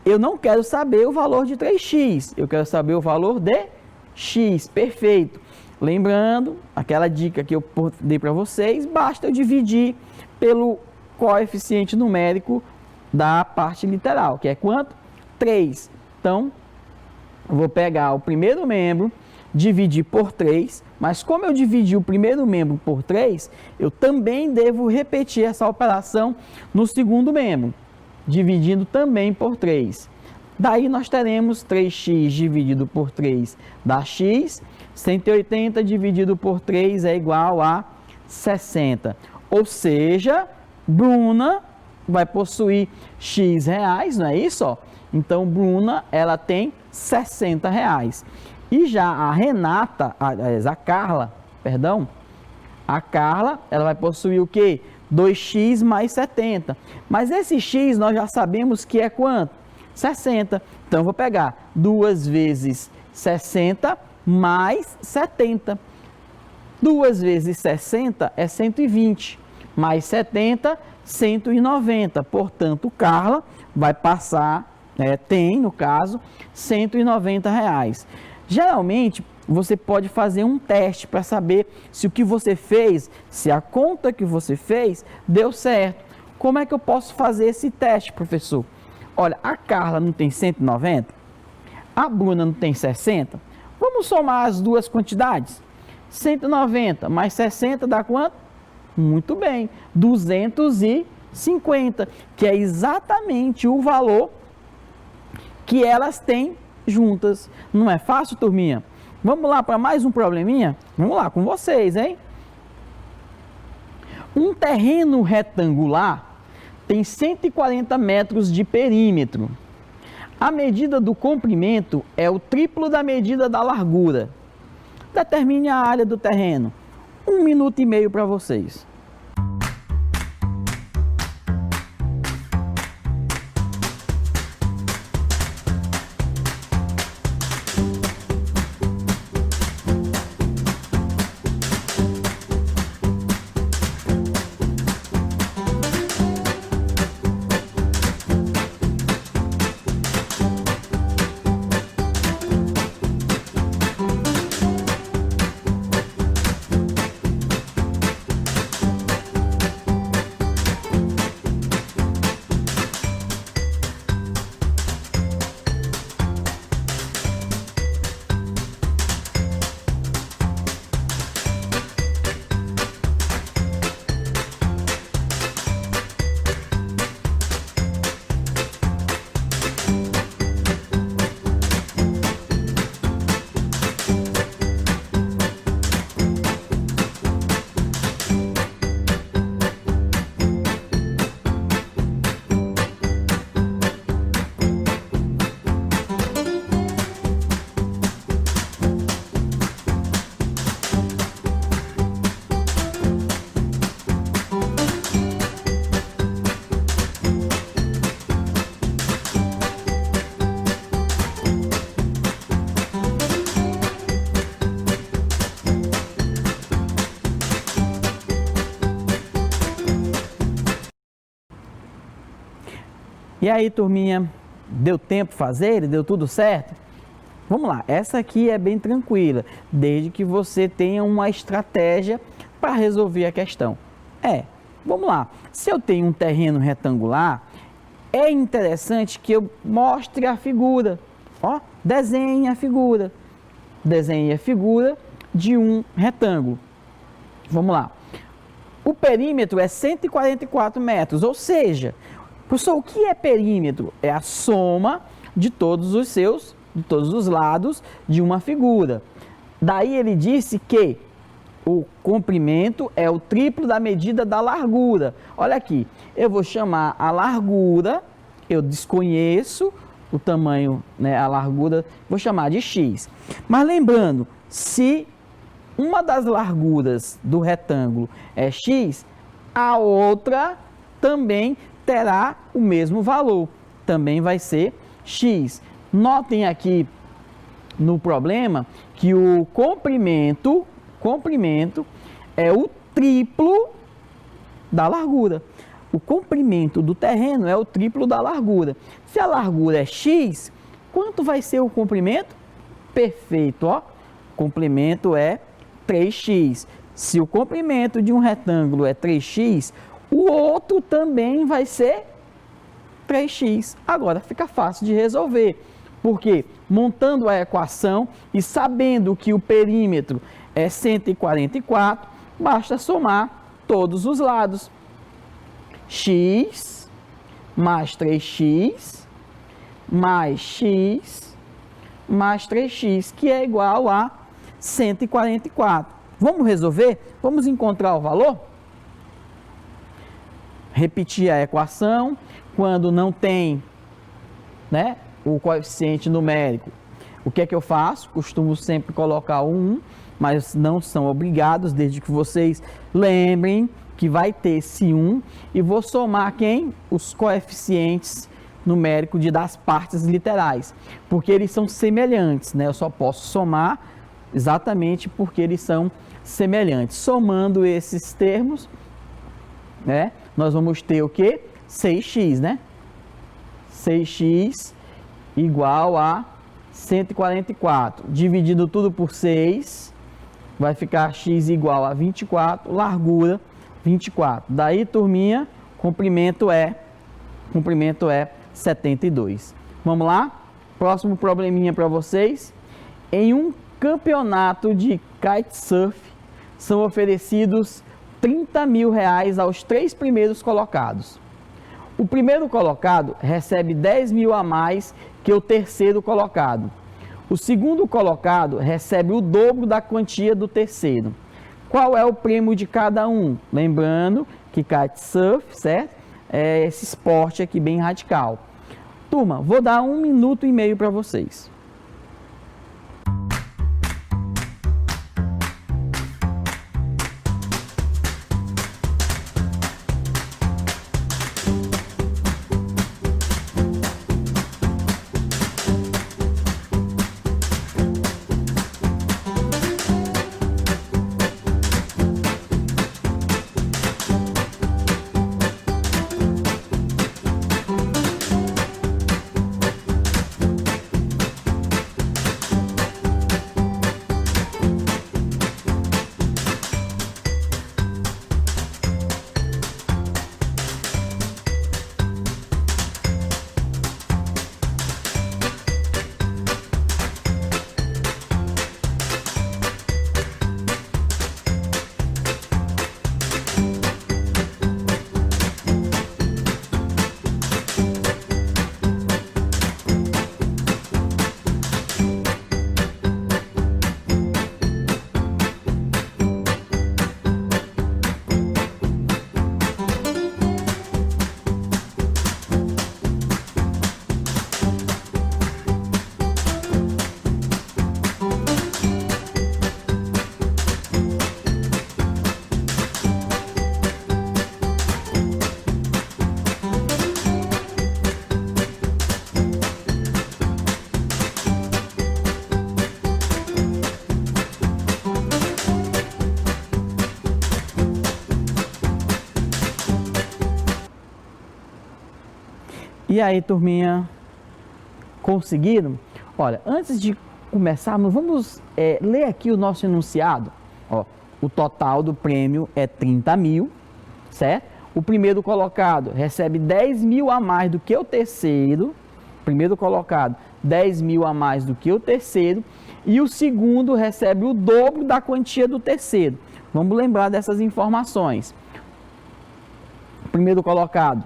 eu não quero saber o valor de 3x, eu quero saber o valor de x, perfeito. Lembrando, aquela dica que eu dei para vocês, basta eu dividir pelo coeficiente numérico da parte literal, que é quanto? 3. Então, eu vou pegar o primeiro membro, dividir por 3, mas como eu dividi o primeiro membro por 3, eu também devo repetir essa operação no segundo membro, dividindo também por 3. Daí nós teremos 3x dividido por 3 dá x, 180 dividido por 3 é igual a 60. Ou seja, Bruna vai possuir x reais, não é isso? Ó? Então, Bruna, ela tem 60 reais. E já a Renata, a Carla, ela vai possuir o quê? 2x mais 70. Mas esse x nós já sabemos que é quanto? 60. Então, eu vou pegar 2 vezes 60 mais 70. 2 vezes 60 é 120. Mais 70, 190. Portanto, Carla vai passar, tem, no caso, 190 reais. Geralmente, você pode fazer um teste para saber se o que você fez, se a conta que você fez, deu certo. Como é que eu posso fazer esse teste, professor? Olha, a Carla não tem 190, a Bruna não tem 60. Vamos somar as duas quantidades. 190 mais 60 dá quanto? Muito bem, 250, que é exatamente o valor que elas têm juntas. Não é fácil, turminha? Vamos lá para mais um probleminha? Vamos lá com vocês, hein? Um terreno retangular tem 140 metros de perímetro. A medida do comprimento é o triplo da medida da largura. Determine a área do terreno. 1 minuto e meio para vocês. E aí, turminha, deu tempo fazer? Deu tudo certo? Vamos lá, essa aqui é bem tranquila, desde que você tenha uma estratégia para resolver a questão. Vamos lá, se eu tenho um terreno retangular, é interessante que eu mostre a figura. Ó, desenhe a figura. Desenhe a figura de um retângulo. Vamos lá. O perímetro é 144 metros, ou seja, professor, o que é perímetro? É a soma de todos os lados de uma figura. Daí ele disse que o comprimento é o triplo da medida da largura. Olha aqui, eu vou chamar a largura, eu desconheço o tamanho, né, a largura, vou chamar de x. Mas lembrando, se uma das larguras do retângulo é x, a outra também terá o mesmo valor, também vai ser x. Notem aqui no problema que o comprimento é o triplo da largura. O comprimento do terreno é o triplo da largura. Se a largura é x, quanto vai ser o comprimento? Perfeito, ó. O comprimento é 3x. Se o comprimento de um retângulo é 3x, o outro também vai ser 3x. Agora fica fácil de resolver, porque montando a equação e sabendo que o perímetro é 144, basta somar todos os lados. X mais 3x mais x mais 3x, que é igual a 144. Vamos resolver? Vamos encontrar o valor? Repetir a equação. Quando não tem, né, o coeficiente numérico, o que é que eu faço? Costumo sempre colocar o 1, mas não são obrigados, desde que vocês lembrem que vai ter esse 1, e vou somar quem? Os coeficientes numéricos das partes literais, porque eles são semelhantes, né? Eu só posso somar exatamente porque eles são semelhantes. Somando esses termos, né, nós vamos ter o quê? 6x, né? 6x igual a 144. Dividindo tudo por 6, vai ficar x igual a 24, largura 24. Daí, turminha, comprimento é 72. Vamos lá? Próximo probleminha para vocês. Em um campeonato de kitesurf são oferecidos R$ 30.000 aos 3 primeiros colocados. O primeiro colocado recebe 10 mil a mais que o terceiro colocado. O segundo colocado recebe o dobro da quantia do terceiro. Qual é o prêmio de cada um? Lembrando que kitesurf, certo? É esse esporte aqui bem radical. Turma, vou dar 1 minuto e meio para vocês. E aí, turminha, conseguiram? Olha, antes de começarmos, vamos ler aqui o nosso enunciado. Ó, o total do prêmio é 30 mil, certo? O primeiro colocado recebe 10 mil a mais do que o terceiro. Primeiro colocado, 10 mil a mais do que o terceiro. E o segundo recebe o dobro da quantia do terceiro. Vamos lembrar dessas informações. O primeiro colocado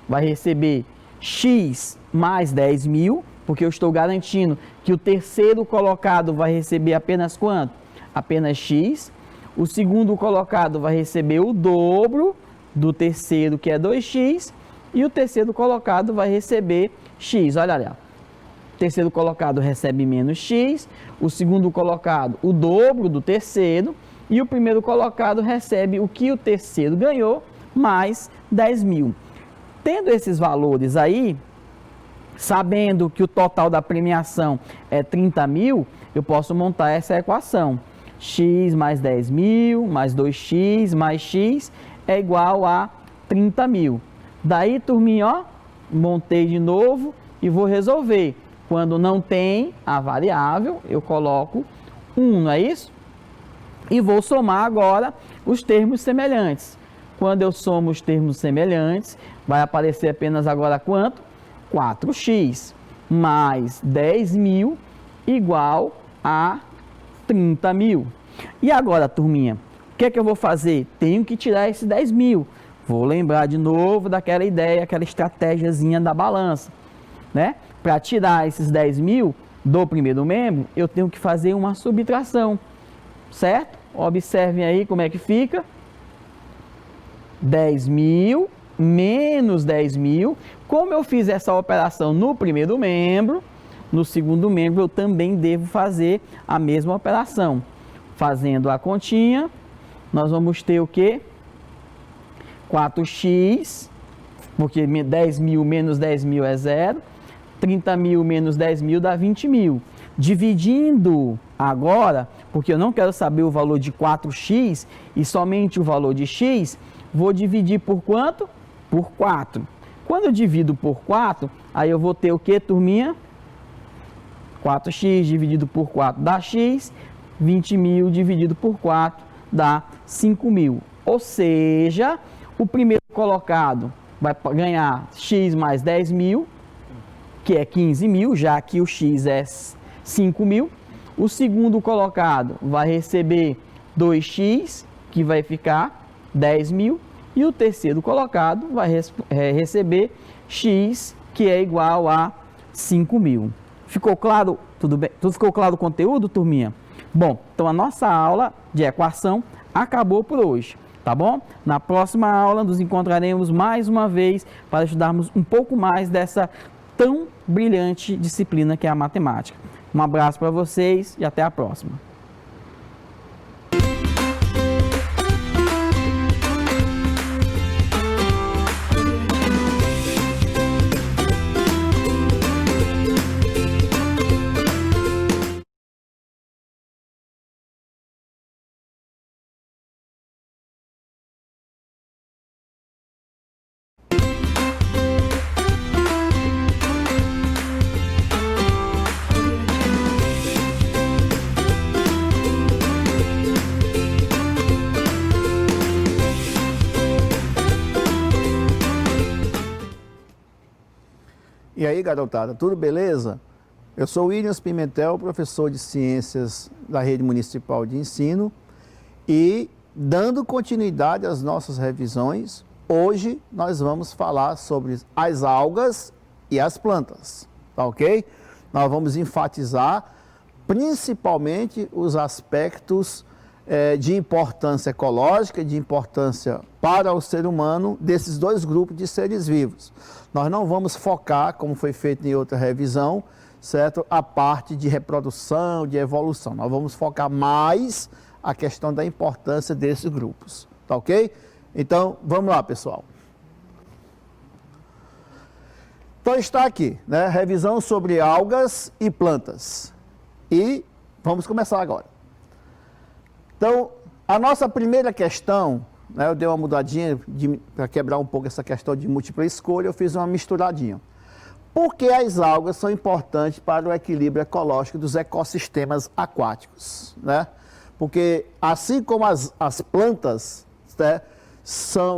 vai receber X mais 10 mil, porque eu estou garantindo que o terceiro colocado vai receber apenas quanto? Apenas X. O segundo colocado vai receber o dobro do terceiro, que é 2x, e o terceiro colocado vai receber X. Olha lá. O terceiro colocado recebe menos X, o segundo colocado o dobro do terceiro, e o primeiro colocado recebe o que o terceiro ganhou, mais 10 mil. Tendo esses valores aí, sabendo que o total da premiação é 30 mil, eu posso montar essa equação. X mais 10 mil, mais 2x, mais x, é igual a 30 mil. Daí, turminha, ó, montei de novo e vou resolver. Quando não tem a variável, eu coloco 1, não é isso? E vou somar agora os termos semelhantes. Quando eu somo os termos semelhantes, vai aparecer apenas agora quanto? 4x mais 10 mil igual a 30 mil. E agora, turminha, o que é que eu vou fazer? Tenho que tirar esses 10 mil. Vou lembrar de novo daquela ideia, aquela estratégiazinha da balança, né? Para tirar esses 10 mil do primeiro membro, eu tenho que fazer uma subtração, certo? Observem aí como é que fica. 10 mil menos 10 mil. Como eu fiz essa operação no primeiro membro, no segundo membro eu também devo fazer a mesma operação. Fazendo a continha, nós vamos ter o quê? 4x, porque 10 mil menos 10 mil é 0. 30 mil menos 10 mil dá 20 mil. Dividindo agora, porque eu não quero saber o valor de 4x e somente o valor de x, vou dividir por quanto? Por 4. Quando eu divido por 4, aí eu vou ter o que, turminha? 4x dividido por 4 dá x, 20 mil dividido por 4 dá 5 mil. Ou seja, o primeiro colocado vai ganhar x mais 10 mil, que é 15 mil, já que o x é 5 mil. O segundo colocado vai receber 2x, que vai ficar 10 mil. E o terceiro colocado vai receber x, que é igual a 5 mil. Ficou claro? Tudo bem? Tudo ficou claro o conteúdo, turminha? Bom, então a nossa aula de equação acabou por hoje, tá bom? Na próxima aula nos encontraremos mais uma vez para estudarmos um pouco mais dessa tão brilhante disciplina que é a matemática. Um abraço para vocês e até a próxima. E aí, garotada, tudo beleza? Eu sou Williams Pimentel, professor de Ciências da Rede Municipal de Ensino e, dando continuidade às nossas revisões, hoje nós vamos falar sobre as algas e as plantas, tá ok? Nós vamos enfatizar principalmente os aspectos de importância ecológica, de importância para o ser humano desses dois grupos de seres vivos. Nós não vamos focar, como foi feito em outra revisão, certo? A parte de reprodução, de evolução. Nós vamos focar mais a questão da importância desses grupos, tá ok? Então, vamos lá, pessoal. Então, está aqui, né? Revisão sobre algas e plantas. E vamos começar agora. Então, a nossa primeira questão, né, eu dei uma mudadinha para quebrar um pouco essa questão de múltipla escolha, eu fiz uma misturadinha. Por que as algas são importantes para o equilíbrio ecológico dos ecossistemas aquáticos, né? Porque assim como as plantas, né,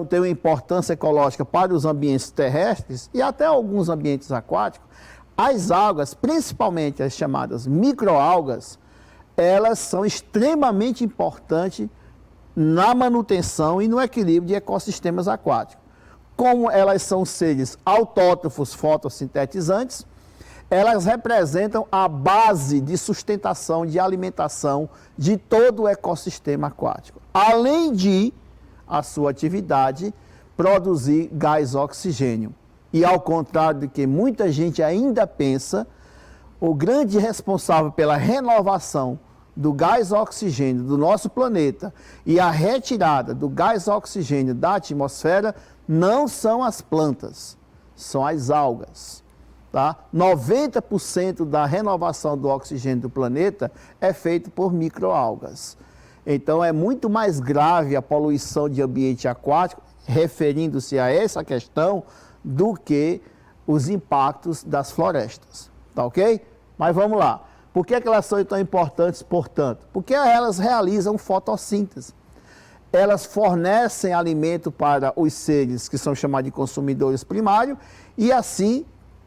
têm uma importância ecológica para os ambientes terrestres e até alguns ambientes aquáticos, as algas, principalmente as chamadas microalgas, elas são extremamente importantes na manutenção e no equilíbrio de ecossistemas aquáticos. Como elas são seres autótrofos fotossintetizantes, elas representam a base de sustentação, de alimentação de todo o ecossistema aquático. Além de a sua atividade produzir gás oxigênio. E ao contrário do que muita gente ainda pensa, o grande responsável pela renovação do gás oxigênio do nosso planeta e a retirada do gás oxigênio da atmosfera não são as plantas, são as algas. Tá? 90% da renovação do oxigênio do planeta é feito por microalgas. Então é muito mais grave a poluição de ambiente aquático, referindo-se a essa questão, do que os impactos das florestas. Tá ok? Mas vamos lá. Por que elas são tão importantes, portanto? Porque elas realizam fotossíntese. Elas fornecem alimento para os seres que são chamados de consumidores primários e assim,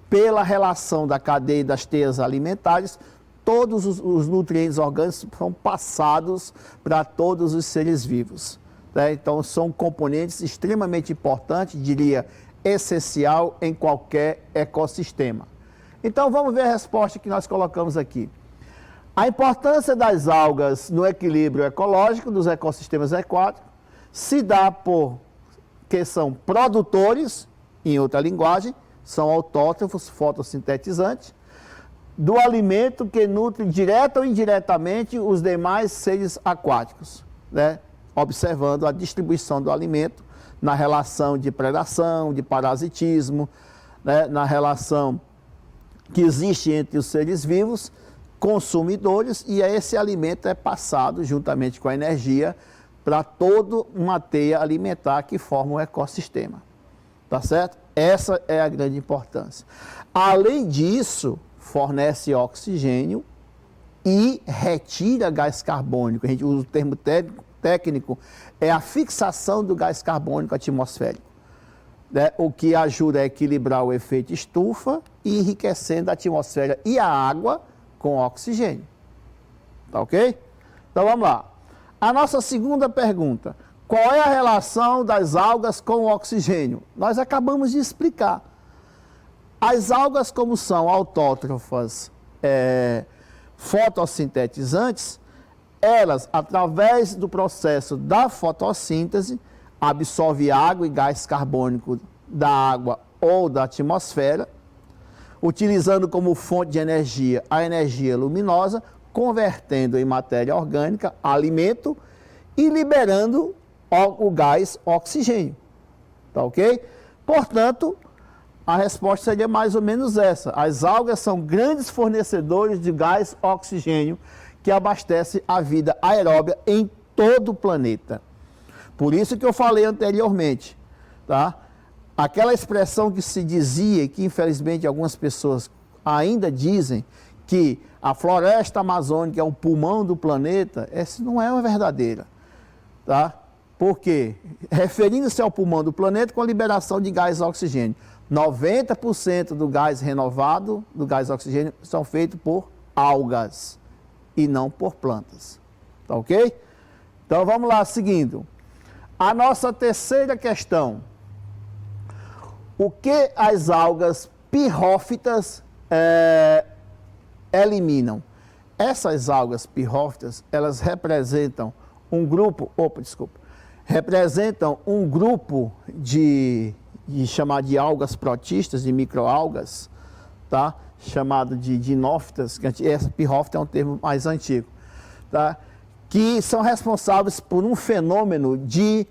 pela relação da cadeia das teias alimentares, todos os nutrientes orgânicos são passados para todos os seres vivos. Né? Então, são componentes extremamente importantes, diria, essencial em qualquer ecossistema. Então, vamos ver a resposta que nós colocamos aqui. A importância das algas no equilíbrio ecológico dos ecossistemas aquáticos se dá porque são produtores, em outra linguagem, são autótrofos fotossintetizantes, do alimento que nutre direta ou indiretamente os demais seres aquáticos, né? Observando a distribuição do alimento na relação de predação, de parasitismo, né? Na relação que existe entre os seres vivos, consumidores, e esse alimento é passado juntamente com a energia para toda uma teia alimentar que forma o ecossistema. Tá certo? Essa é a grande importância. Além disso, fornece oxigênio e retira gás carbônico. A gente usa o termo técnico, é a fixação do gás carbônico atmosférico, né? O que ajuda a equilibrar o efeito estufa e enriquecendo a atmosfera e a água com oxigênio. Tá ok? Então vamos lá. A nossa segunda pergunta: qual é a relação das algas com o oxigênio? Nós acabamos de explicar. As algas, como são autótrofas, fotossintetizantes, elas, através do processo da fotossíntese, absorvem água e gás carbônico da água ou da atmosfera, utilizando como fonte de energia a energia luminosa, convertendo em matéria orgânica, alimento e liberando o gás oxigênio. Tá ok? Portanto, a resposta seria mais ou menos essa. As algas são grandes fornecedores de gás oxigênio que abastece a vida aeróbia em todo o planeta. Por isso que eu falei anteriormente, tá? Aquela expressão que se dizia, que infelizmente algumas pessoas ainda dizem, que a floresta amazônica é o pulmão do planeta, essa não é uma verdadeira, tá? Por quê? Referindo-se ao pulmão do planeta com a liberação de gás oxigênio. 90% do gás renovado, do gás oxigênio, são feitos por algas e não por plantas. Tá ok? Então vamos lá, seguindo. A nossa terceira questão. O que as algas pirrófitas eliminam? Essas algas pirrófitas, elas representam um grupo, representam um grupo de chamar de algas protistas, de microalgas, tá? Chamado de dinófitas, que essa pirrófita é um termo mais antigo, tá? Que são responsáveis por um fenômeno de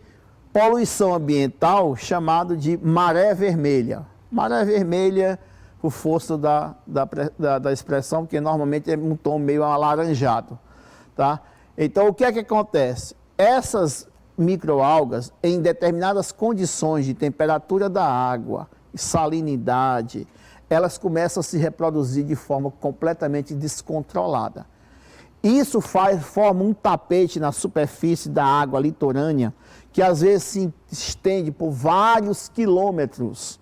poluição ambiental chamado de maré vermelha. Maré vermelha, por força da expressão, porque normalmente é um tom meio alaranjado, tá? Então, o que é que acontece? Essas microalgas, em determinadas condições de temperatura da água, salinidade, elas começam a se reproduzir de forma completamente descontrolada. Isso forma um tapete na superfície da água litorânea, que às vezes se estende por vários quilômetros,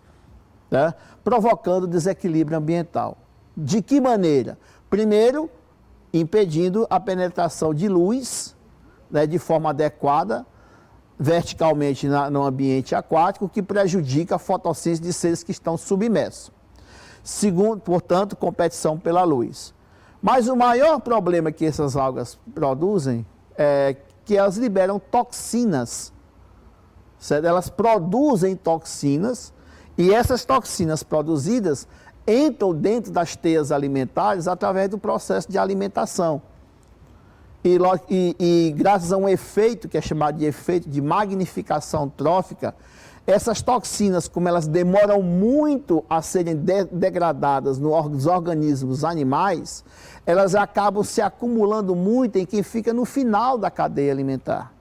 né, provocando desequilíbrio ambiental. De que maneira? Primeiro, impedindo a penetração de luz, né, de forma adequada, verticalmente no ambiente aquático, que prejudica a fotossíntese de seres que estão submersos. Segundo, portanto, competição pela luz. Mas o maior problema que essas algas produzem é que elas liberam toxinas. Certo? Elas produzem toxinas e essas toxinas produzidas entram dentro das teias alimentares através do processo de alimentação. E graças a um efeito que é chamado de efeito de magnificação trófica, essas toxinas, como elas demoram muito a serem degradadas nos organismos animais, elas acabam se acumulando muito em quem fica no final da cadeia alimentar.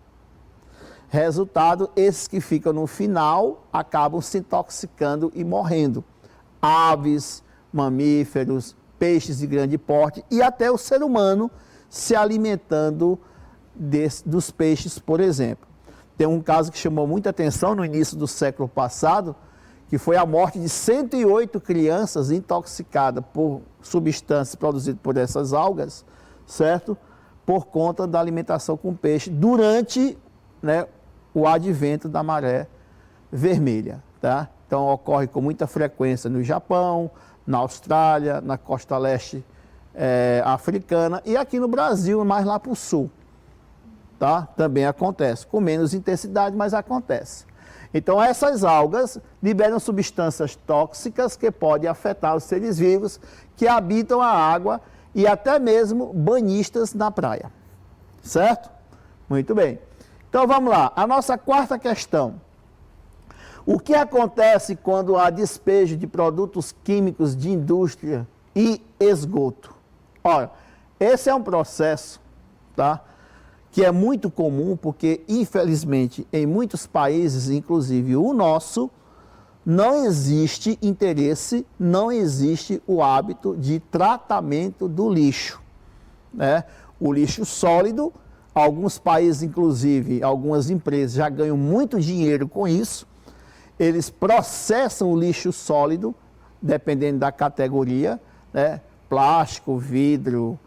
Resultado, esses que ficam no final acabam se intoxicando e morrendo. Aves, mamíferos, peixes de grande porte e até o ser humano se alimentando dos peixes, por exemplo. Tem um caso que chamou muita atenção no início do século passado, que foi a morte de 108 crianças intoxicadas por substâncias produzidas por essas algas, certo? Por conta da alimentação com peixe, durante, né, o advento da maré vermelha, tá? Então ocorre com muita frequência no Japão, na Austrália, na costa leste africana e aqui no Brasil, mais lá para o sul. Tá? Também acontece, com menos intensidade, mas acontece. Então essas algas liberam substâncias tóxicas que podem afetar os seres vivos que habitam a água e até mesmo banhistas na praia. Certo? Muito bem. Então vamos lá, a nossa quarta questão. O que acontece quando há despejo de produtos químicos de indústria e esgoto? Olha, esse é um processo, tá, que é muito comum porque, infelizmente, em muitos países, inclusive o nosso, não existe interesse, não existe o hábito de tratamento do lixo, né? O lixo sólido, alguns países, inclusive, algumas empresas já ganham muito dinheiro com isso. Eles processam o lixo sólido, dependendo da categoria, né? Plástico, vidro,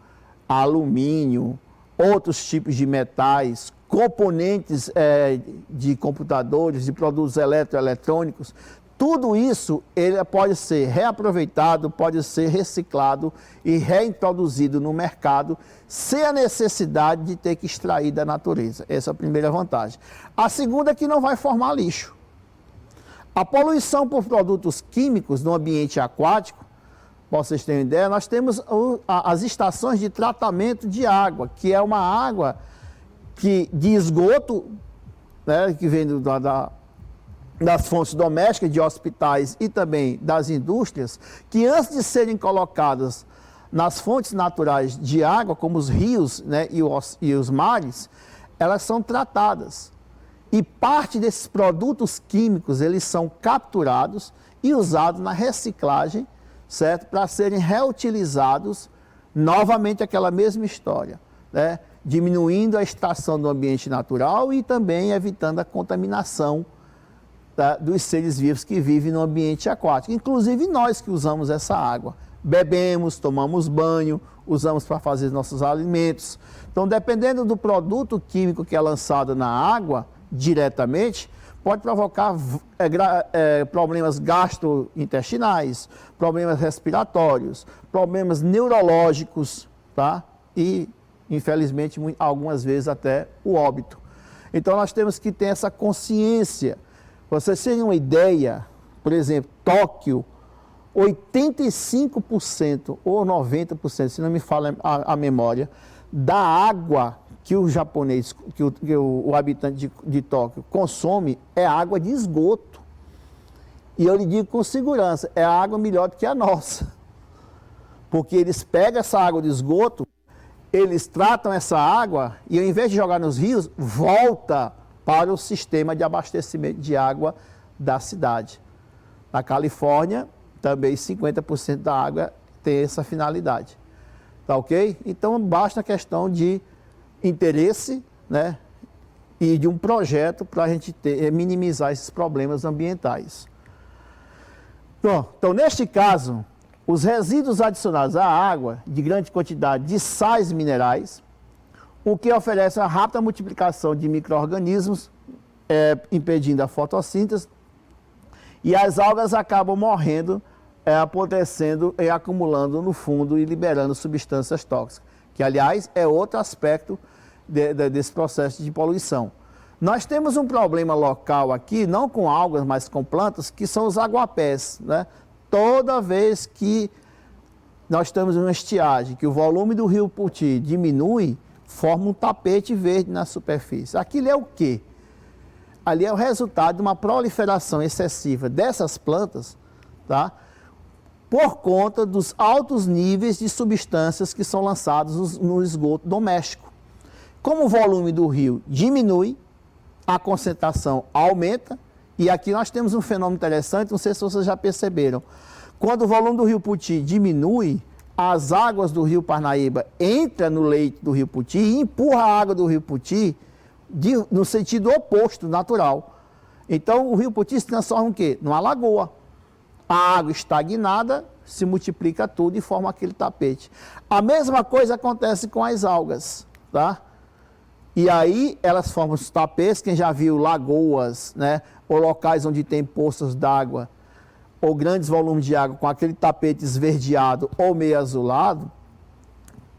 alumínio, outros tipos de metais, componentes de computadores, de produtos eletroeletrônicos, tudo isso ele pode ser reaproveitado, pode ser reciclado e reintroduzido no mercado sem a necessidade de ter que extrair da natureza. Essa é a primeira vantagem. A segunda é que não vai formar lixo. A poluição por produtos químicos no ambiente aquático, para vocês terem ideia, nós temos as estações de tratamento de água, que é uma água de esgoto, né, que vem das fontes domésticas, de hospitais e também das indústrias, que antes de serem colocadas nas fontes naturais de água, como os rios, né, e os mares, elas são tratadas. E parte desses produtos químicos, eles são capturados e usados na reciclagem, certo? Para serem reutilizados novamente aquela mesma história, né? Diminuindo a extração do ambiente natural e também evitando a contaminação dos seres vivos que vivem no ambiente aquático. Inclusive nós que usamos essa água. Bebemos, tomamos banho, usamos para fazer nossos alimentos. Então, dependendo do produto químico que é lançado na água, diretamente, pode provocar problemas gastrointestinais, problemas respiratórios, problemas neurológicos, tá? E, infelizmente, algumas vezes até o óbito. Então, nós temos que ter essa consciência. Vocês terem uma ideia, por exemplo, Tóquio, 85% ou 90%, se não me falha a memória, da água que o japonês, que o habitante de Tóquio consome é água de esgoto. E eu lhe digo com segurança, é a água melhor do que a nossa. Porque eles pegam essa água de esgoto, eles tratam essa água e ao invés de jogar nos rios, volta para o sistema de abastecimento de água da cidade. Na Califórnia, também 50% da água tem essa finalidade. Tá ok? Então, basta a questão de interesse, né, e de um projeto para a gente minimizar esses problemas ambientais. Bom, então, neste caso, os resíduos adicionados à água, de grande quantidade de sais minerais, o que oferece uma rápida multiplicação de micro-organismos, impedindo a fotossíntese, e as algas acabam morrendo, apodrecendo e acumulando no fundo e liberando substâncias tóxicas, que, aliás, é outro aspecto desse processo de poluição. Nós temos um problema local aqui, não com algas, mas com plantas, que são os aguapés, né? Toda vez que nós estamos em uma estiagem, que o volume do rio Puti diminui, forma um tapete verde na superfície. Aquilo é o quê? Ali é o resultado de uma proliferação excessiva dessas plantas, tá? Por conta dos altos níveis de substâncias que são lançados no esgoto doméstico. Como o volume do rio diminui, a concentração aumenta, e aqui nós temos um fenômeno interessante, não sei se vocês já perceberam. Quando o volume do rio Puti diminui, as águas do rio Parnaíba entram no leito do rio Puti e empurra a água do rio Puti no sentido oposto, natural. Então o rio Puti se transforma em quê? Numa lagoa. A água estagnada se multiplica tudo e forma aquele tapete. A mesma coisa acontece com as algas, tá? E aí elas formam os tapetes, quem já viu lagoas, né, ou locais onde tem poços d'água, ou grandes volumes de água com aquele tapete esverdeado ou meio azulado,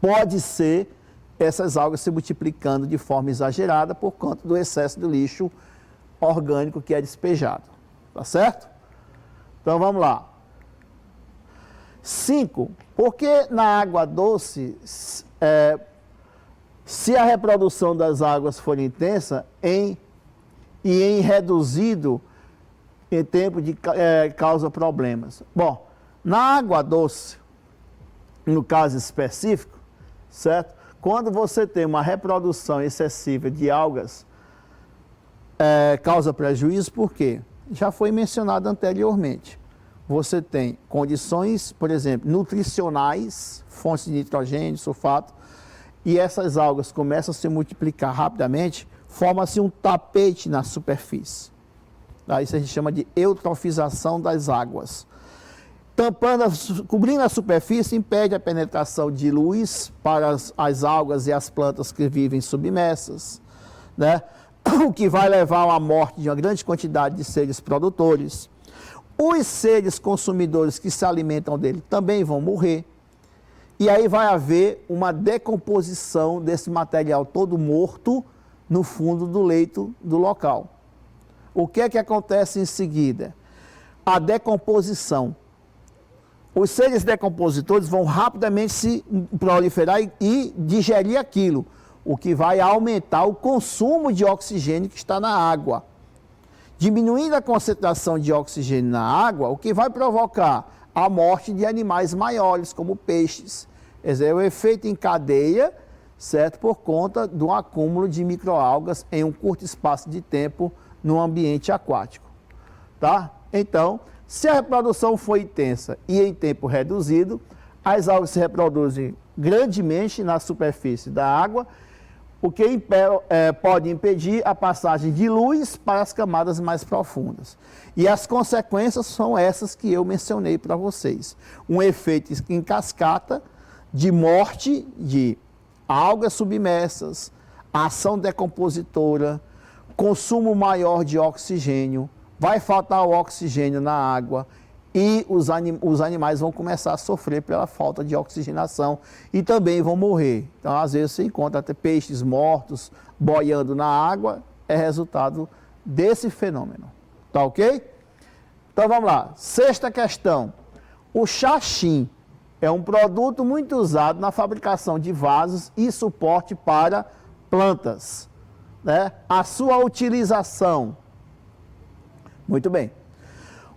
pode ser essas algas se multiplicando de forma exagerada por conta do excesso do lixo orgânico que é despejado. Tá certo? Então vamos lá. 5. Porque na água doce, se a reprodução das águas for intensa e em reduzido em tempo causa problemas. Bom, na água doce, no caso específico, certo? Quando você tem uma reprodução excessiva de algas, causa prejuízo, por quê? Já foi mencionado anteriormente. Você tem condições, por exemplo, nutricionais, fontes de nitrogênio, sulfato, e essas algas começam a se multiplicar rapidamente, forma-se um tapete na superfície. Isso a gente chama de eutrofização das águas. Cobrindo a superfície, impede a penetração de luz para as algas e as plantas que vivem submersas, né? O que vai levar à morte de uma grande quantidade de seres produtores. Os seres consumidores que se alimentam dele também vão morrer. E aí vai haver uma decomposição desse material todo morto no fundo do leito do local. O que é que acontece em seguida? A decomposição. Os seres decompositores vão rapidamente se proliferar e digerir aquilo, o que vai aumentar o consumo de oxigênio que está na água. Diminuindo a concentração de oxigênio na água, o que vai provocar a morte de animais maiores, como peixes. Quer dizer, é o efeito em cadeia, certo? Por conta do acúmulo de microalgas em um curto espaço de tempo no ambiente aquático. Tá? Então, se a reprodução for intensa e em tempo reduzido, as algas se reproduzem grandemente na superfície da água, o que pode impedir a passagem de luz para as camadas mais profundas. E as consequências são essas que eu mencionei para vocês. Um efeito em cascata de morte de algas submersas, ação decompositora, consumo maior de oxigênio, vai faltar o oxigênio na água e os animais vão começar a sofrer pela falta de oxigenação e também vão morrer. Então, às vezes, você encontra até peixes mortos boiando na água, é resultado desse fenômeno. Tá ok? Então, vamos lá. Sexta questão. O xaxim é um produto muito usado na fabricação de vasos e suporte para plantas, né? A sua utilização. Muito bem.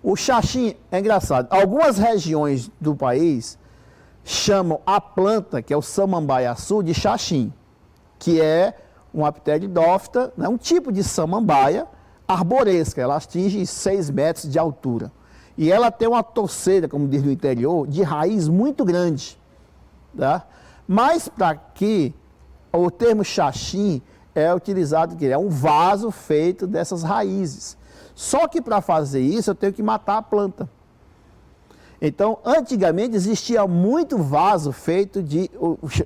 O xaxim é engraçado. Algumas regiões do país chamam a planta, que é o samambaiaçu, de xaxim, que é uma pteridófita, né, um tipo de samambaia arboresca. Ela atinge 6 metros de altura. E ela tem uma torceira, como diz no interior, de raiz muito grande. Tá? Mas para que o termo xaxim é utilizado, que é um vaso feito dessas raízes. Só que para fazer isso eu tenho que matar a planta. Então, antigamente existia muito vaso feito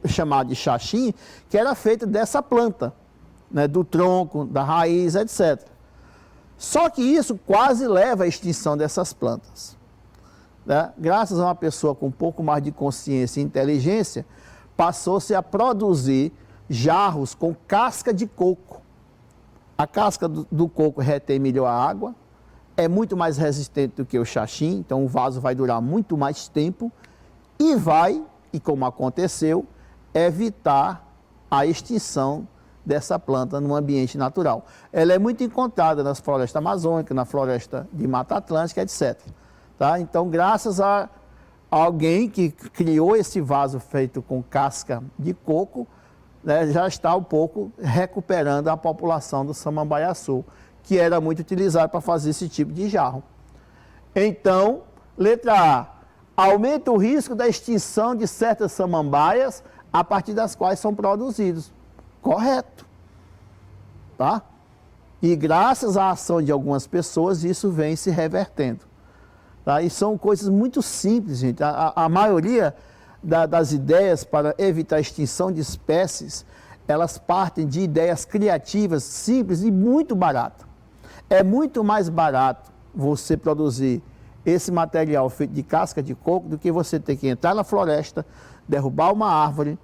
chamado de xaxim, que era feito dessa planta, né, do tronco, da raiz, etc. Só que isso quase leva à extinção dessas plantas. Né? Graças a uma pessoa com um pouco mais de consciência e inteligência, passou-se a produzir jarros com casca de coco. A casca do coco retém melhor a água, é muito mais resistente do que o xaxim, então o vaso vai durar muito mais tempo e vai, e como aconteceu, evitar a extinção dessa planta no ambiente natural. Ela é muito encontrada nas florestas amazônicas, na floresta de Mata Atlântica, etc. Tá? Então, graças a alguém que criou esse vaso feito com casca de coco, né, já está um pouco recuperando a população do samambaiaçu, que era muito utilizado para fazer esse tipo de jarro. Então, letra A, aumenta o risco da extinção de certas samambaias a partir das quais são produzidos. Correto. Tá? E graças à ação de algumas pessoas, isso vem se revertendo. Tá? E são coisas muito simples, gente. A maioria das ideias para evitar a extinção de espécies, elas partem de ideias criativas, simples e muito baratas. É muito mais barato você produzir esse material feito de casca de coco do que você ter que entrar na floresta, derrubar uma árvore,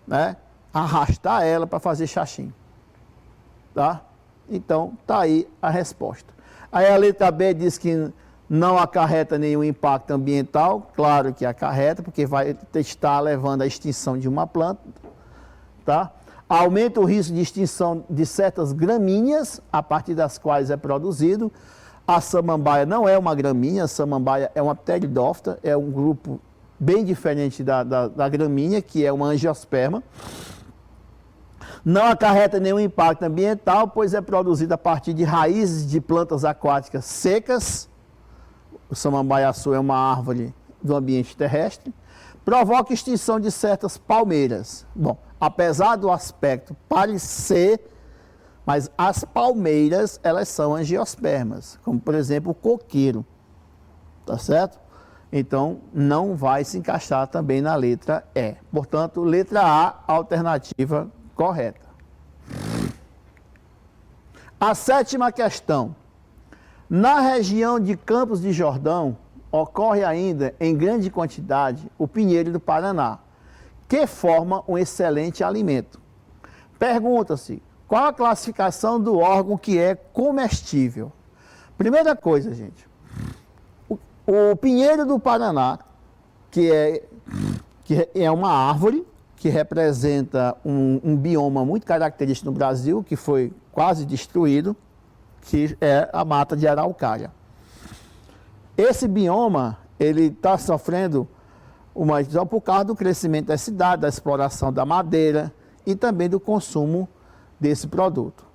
né, arrastar ela para fazer xaxim. Tá? Então, tá aí a resposta. Aí a letra B diz que não acarreta nenhum impacto ambiental. Claro que acarreta, porque vai estar levando à extinção de uma planta. Tá? Aumenta o risco de extinção de certas gramíneas, a partir das quais é produzido. A samambaia não é uma gramínea, a samambaia é uma pteridófita, é um grupo bem diferente da gramínea, que é uma angiosperma. Não acarreta nenhum impacto ambiental, pois é produzida a partir de raízes de plantas aquáticas secas. O samambaiaçu é uma árvore do ambiente terrestre. Provoca extinção de certas palmeiras. Bom, apesar do aspecto parecer, mas as palmeiras, elas são angiospermas, como por exemplo o coqueiro, tá certo? Então, não vai se encaixar também na letra E. Portanto, letra A, alternativa correta. A sétima questão. Na região de Campos de Jordão, ocorre ainda em grande quantidade o pinheiro do Paraná, que forma um excelente alimento. Pergunta-se, qual a classificação do órgão que é comestível? Primeira coisa, gente, o pinheiro do Paraná, que é uma árvore que representa um bioma muito característico no Brasil, que foi quase destruído, que é a mata de araucária. Esse bioma, ele está sofrendo uma erosão por causa do crescimento da cidade, da exploração da madeira e também do consumo desse produto.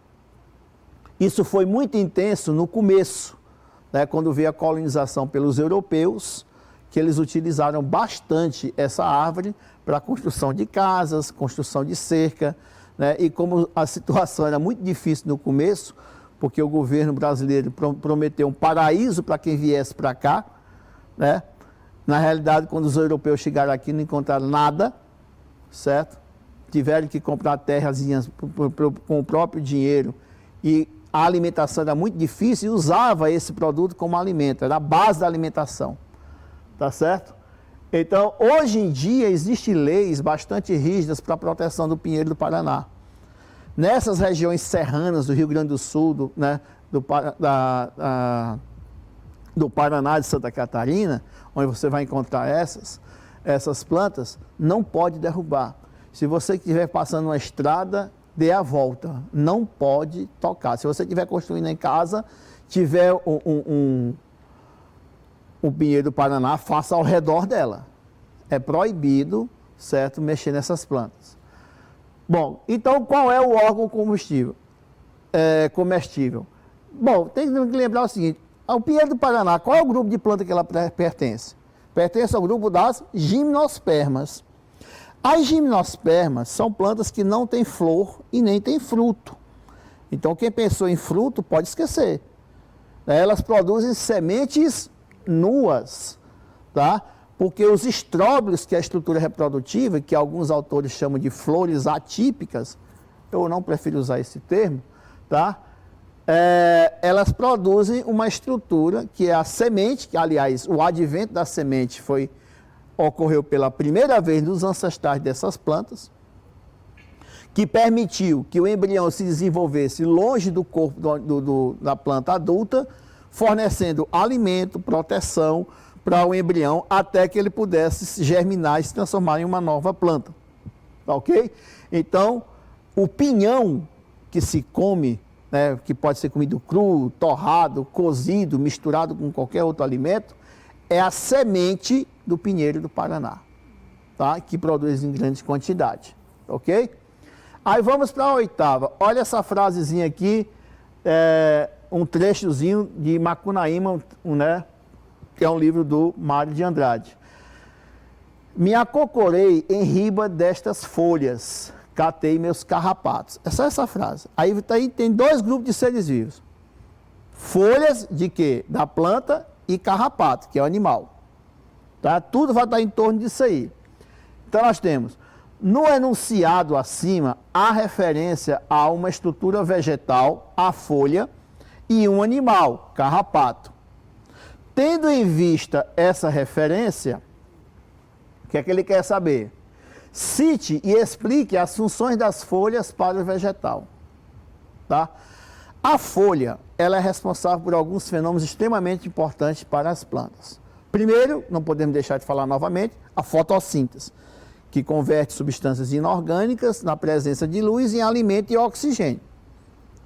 Isso foi muito intenso no começo, né, quando veio a colonização pelos europeus, que eles utilizaram bastante essa árvore para a construção de casas, construção de cerca, né, e como a situação era muito difícil no começo, porque o governo brasileiro prometeu um paraíso para quem viesse para cá, né? Na realidade, quando os europeus chegaram aqui, não encontraram nada, certo? Tiveram que comprar terrazinhas com o próprio dinheiro e a alimentação era muito difícil e usava esse produto como alimento, era a base da alimentação, tá certo? Então, hoje em dia, existem leis bastante rígidas para a proteção do pinheiro do Paraná. Nessas regiões serranas do Rio Grande do Sul, do Paraná, de Santa Catarina, onde você vai encontrar essas plantas, não pode derrubar. Se você estiver passando uma estrada, dê a volta, não pode tocar. Se você estiver construindo em casa, tiver um pinheiro do Paraná, faça ao redor dela. É proibido, certo, mexer nessas plantas. Bom, então qual é o órgão comestível? Bom, tem que lembrar o seguinte, o pinheiro do Paraná, qual é o grupo de planta que ela pertence? Pertence ao grupo das gimnospermas. As gimnospermas são plantas que não têm flor e nem têm fruto. Então quem pensou em fruto pode esquecer. Elas produzem sementes nuas, tá? Porque os estróbilos, que é a estrutura reprodutiva, que alguns autores chamam de flores atípicas, eu não prefiro usar esse termo, tá? Elas produzem uma estrutura que é a semente, que aliás o advento da semente ocorreu pela primeira vez nos ancestrais dessas plantas, que permitiu que o embrião se desenvolvesse longe do corpo da planta adulta, fornecendo alimento, proteção para o embrião, até que ele pudesse germinar e se transformar em uma nova planta. Ok? Então, o pinhão que se come, né, que pode ser comido cru, torrado, cozido, misturado com qualquer outro alimento, é a semente do pinheiro do Paraná, tá? Que produz em grande quantidade. Ok? Aí vamos para a oitava. Olha essa frasezinha aqui, um trechozinho de Macunaíma, né? Que é um livro do Mário de Andrade. Me acocorei em riba destas folhas, catei meus carrapatos. É só essa frase. Aí tem dois grupos de seres vivos. Folhas de quê? Da planta e carrapato, que é o animal. Tá? Tudo vai estar em torno disso aí. Então nós temos, no enunciado acima, há referência a uma estrutura vegetal, a folha, e um animal, carrapato. Tendo em vista essa referência, o que é que ele quer saber? Cite e explique as funções das folhas para o vegetal. Tá? A folha, ela é responsável por alguns fenômenos extremamente importantes para as plantas. Primeiro, não podemos deixar de falar novamente, a fotossíntese, que converte substâncias inorgânicas na presença de luz em alimento e oxigênio.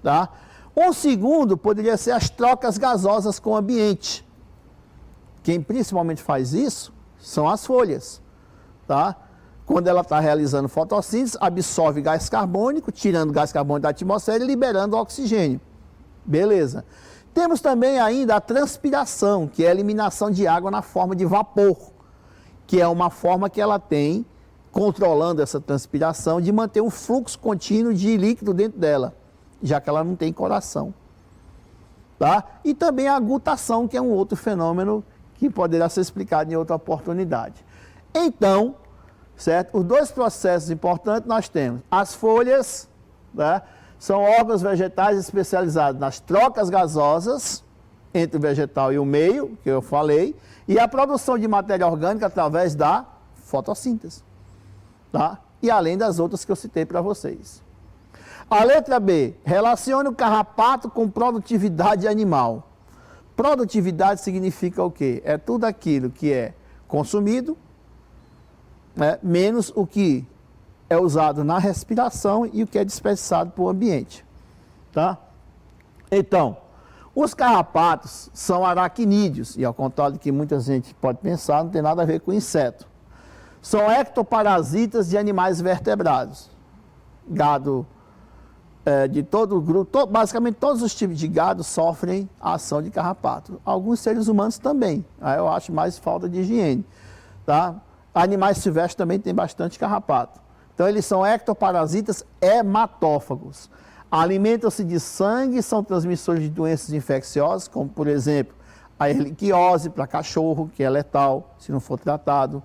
Tá? Um segundo poderia ser as trocas gasosas com o ambiente. Quem principalmente faz isso são as folhas, tá? Quando ela está realizando fotossíntese, absorve gás carbônico, tirando gás carbônico da atmosfera e liberando oxigênio. Beleza. Temos também ainda a transpiração, que é a eliminação de água na forma de vapor, que é uma forma que ela tem, controlando essa transpiração, de manter um fluxo contínuo de líquido dentro dela, já que ela não tem coração. Tá? E também a agutação, que é um outro fenômeno que poderá ser explicado em outra oportunidade. Então, certo? Os dois processos importantes nós temos. As folhas, né, são órgãos vegetais especializados nas trocas gasosas entre o vegetal e o meio, que eu falei, e a produção de matéria orgânica através da fotossíntese. Tá? E além das outras que eu citei para vocês. A letra B, relacione o carrapato com produtividade animal. Produtividade significa o quê? É tudo aquilo que é consumido, né, menos o que é usado na respiração e o que é dispersado para o ambiente. Tá? Então, os carrapatos são aracnídeos, e ao contrário do que muita gente pode pensar, não tem nada a ver com inseto. São ectoparasitas de animais vertebrados. Gado de todo o grupo, basicamente todos os tipos de gado sofrem a ação de carrapato. Alguns seres humanos também, aí eu acho mais falta de higiene. Tá? Animais silvestres também têm bastante carrapato. Então eles são ectoparasitas hematófagos. Alimentam-se de sangue e são transmissores de doenças infecciosas, como por exemplo a erliquiose para cachorro, que é letal se não for tratado.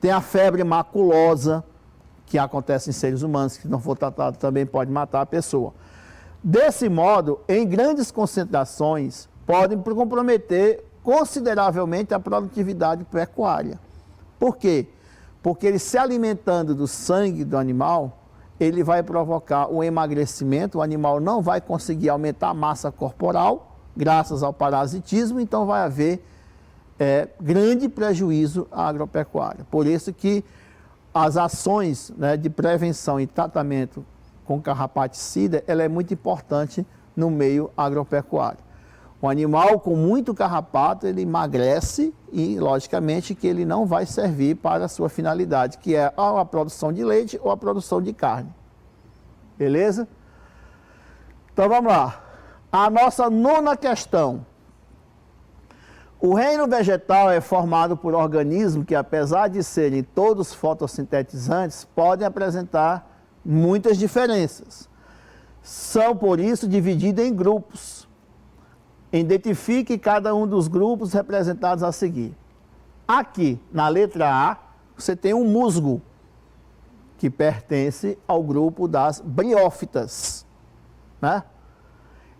Tem a febre maculosa, que acontece em seres humanos, que se não for tratado também pode matar a pessoa. Desse modo, em grandes concentrações, podem comprometer consideravelmente a produtividade pecuária. Por quê? Porque ele se alimentando do sangue do animal, ele vai provocar um emagrecimento, o animal não vai conseguir aumentar a massa corporal, graças ao parasitismo, então vai haver grande prejuízo à agropecuária. Por isso que as ações, né, de prevenção e tratamento com carrapaticida, ela é muito importante no meio agropecuário. O animal com muito carrapato, ele emagrece e, logicamente, que ele não vai servir para a sua finalidade, que é a produção de leite ou a produção de carne. Beleza? Então, vamos lá. A nossa nona questão. O reino vegetal é formado por organismos que, apesar de serem todos fotossintetizantes, podem apresentar muitas diferenças. São, por isso, divididos em grupos. Identifique cada um dos grupos representados a seguir. Aqui, na letra A, você tem um musgo, que pertence ao grupo das briófitas, né?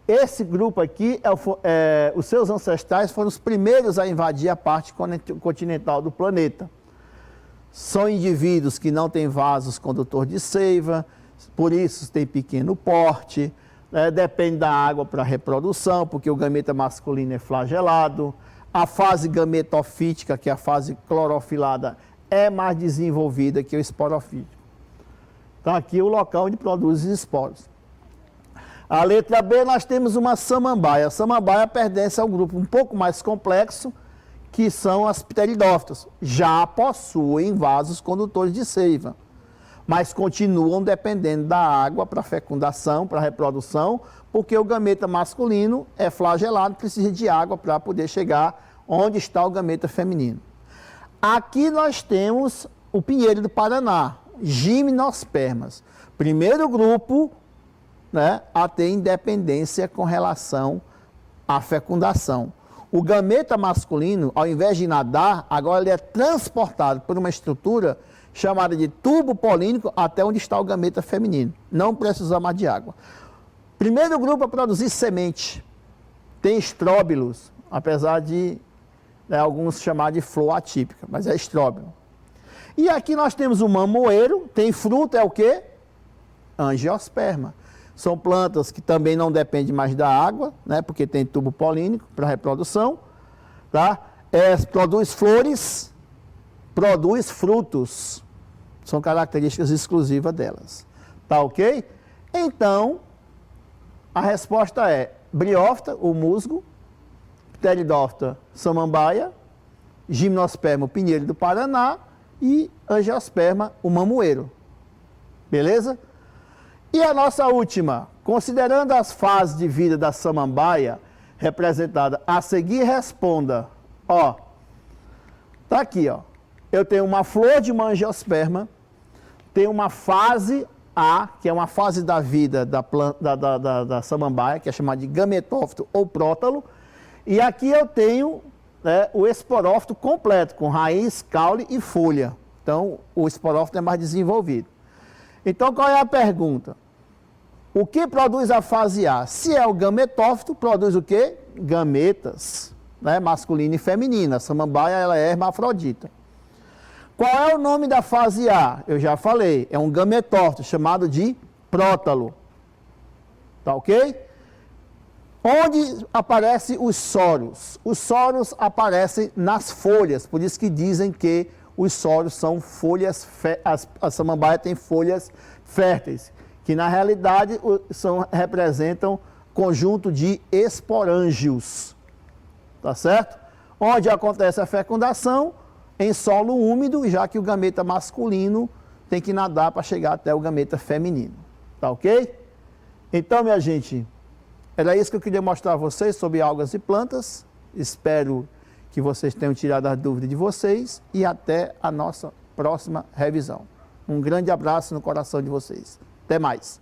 Esse grupo aqui, os seus ancestrais foram os primeiros a invadir a parte continental do planeta. São indivíduos que não têm vasos condutores de seiva, por isso têm pequeno porte, depende da água para a reprodução, porque o gameta masculino é flagelado. A fase gametofítica, que é a fase clorofilada, é mais desenvolvida que o esporofítico. Então aqui é o local onde produz os esporos. A letra B, nós temos uma samambaia. A samambaia pertence ao grupo um pouco mais complexo, que são as pteridófitas. Já possuem vasos condutores de seiva, mas continuam dependendo da água para fecundação, para reprodução, porque o gameta masculino é flagelado, precisa de água para poder chegar onde está o gameta feminino. Aqui nós temos o pinheiro do Paraná, gimnospermas. Primeiro grupo, né, a ter independência com relação à fecundação. O gameta masculino, ao invés de nadar, agora ele é transportado por uma estrutura chamada de tubo polínico até onde está o gameta feminino. Não precisa mais de água. Primeiro grupo a produzir semente. Tem estróbilos, apesar de alguns chamar de flor atípica, mas é estróbilo. E aqui nós temos o mamoeiro, tem fruta, é o quê? Angiosperma. São plantas que também não dependem mais da água, né, porque tem tubo polínico para reprodução. Tá? Produz flores, produz frutos. São características exclusivas delas. Tá ok? Então, a resposta é briófita, o musgo, pteridófita, samambaia, gimnosperma, o pinheiro do Paraná e angiosperma, o mamoeiro. Beleza? E a nossa última, considerando as fases de vida da samambaia, representada a seguir, responda. Ó, tá aqui, ó. Eu tenho uma flor de uma angiosperma, tenho uma fase A, que é uma fase da vida da samambaia, que é chamada de gametófito ou prótalo, e aqui eu tenho né, o esporófito completo, com raiz, caule e folha. Então, o esporófito é mais desenvolvido. Então, qual é a pergunta? O que produz a fase A? Se é o gametófito, produz o quê? Gametas, né, masculina e feminina. A samambaia, ela é hermafrodita. Qual é o nome da fase A? Eu já falei, é um gametófito chamado de prótalo. Tá ok? Onde aparecem os soros? Os soros aparecem nas folhas, por isso que dizem que os soros são folhas, a samambaia tem folhas férteis, que na realidade representam conjunto de esporângios, tá certo? Onde acontece a fecundação? Em solo úmido, já que o gameta masculino tem que nadar para chegar até o gameta feminino, tá ok? Então, minha gente, era isso que eu queria mostrar a vocês sobre algas e plantas. Espero que vocês tenham tirado as dúvidas de vocês e até a nossa próxima revisão. Um grande abraço no coração de vocês. Até mais.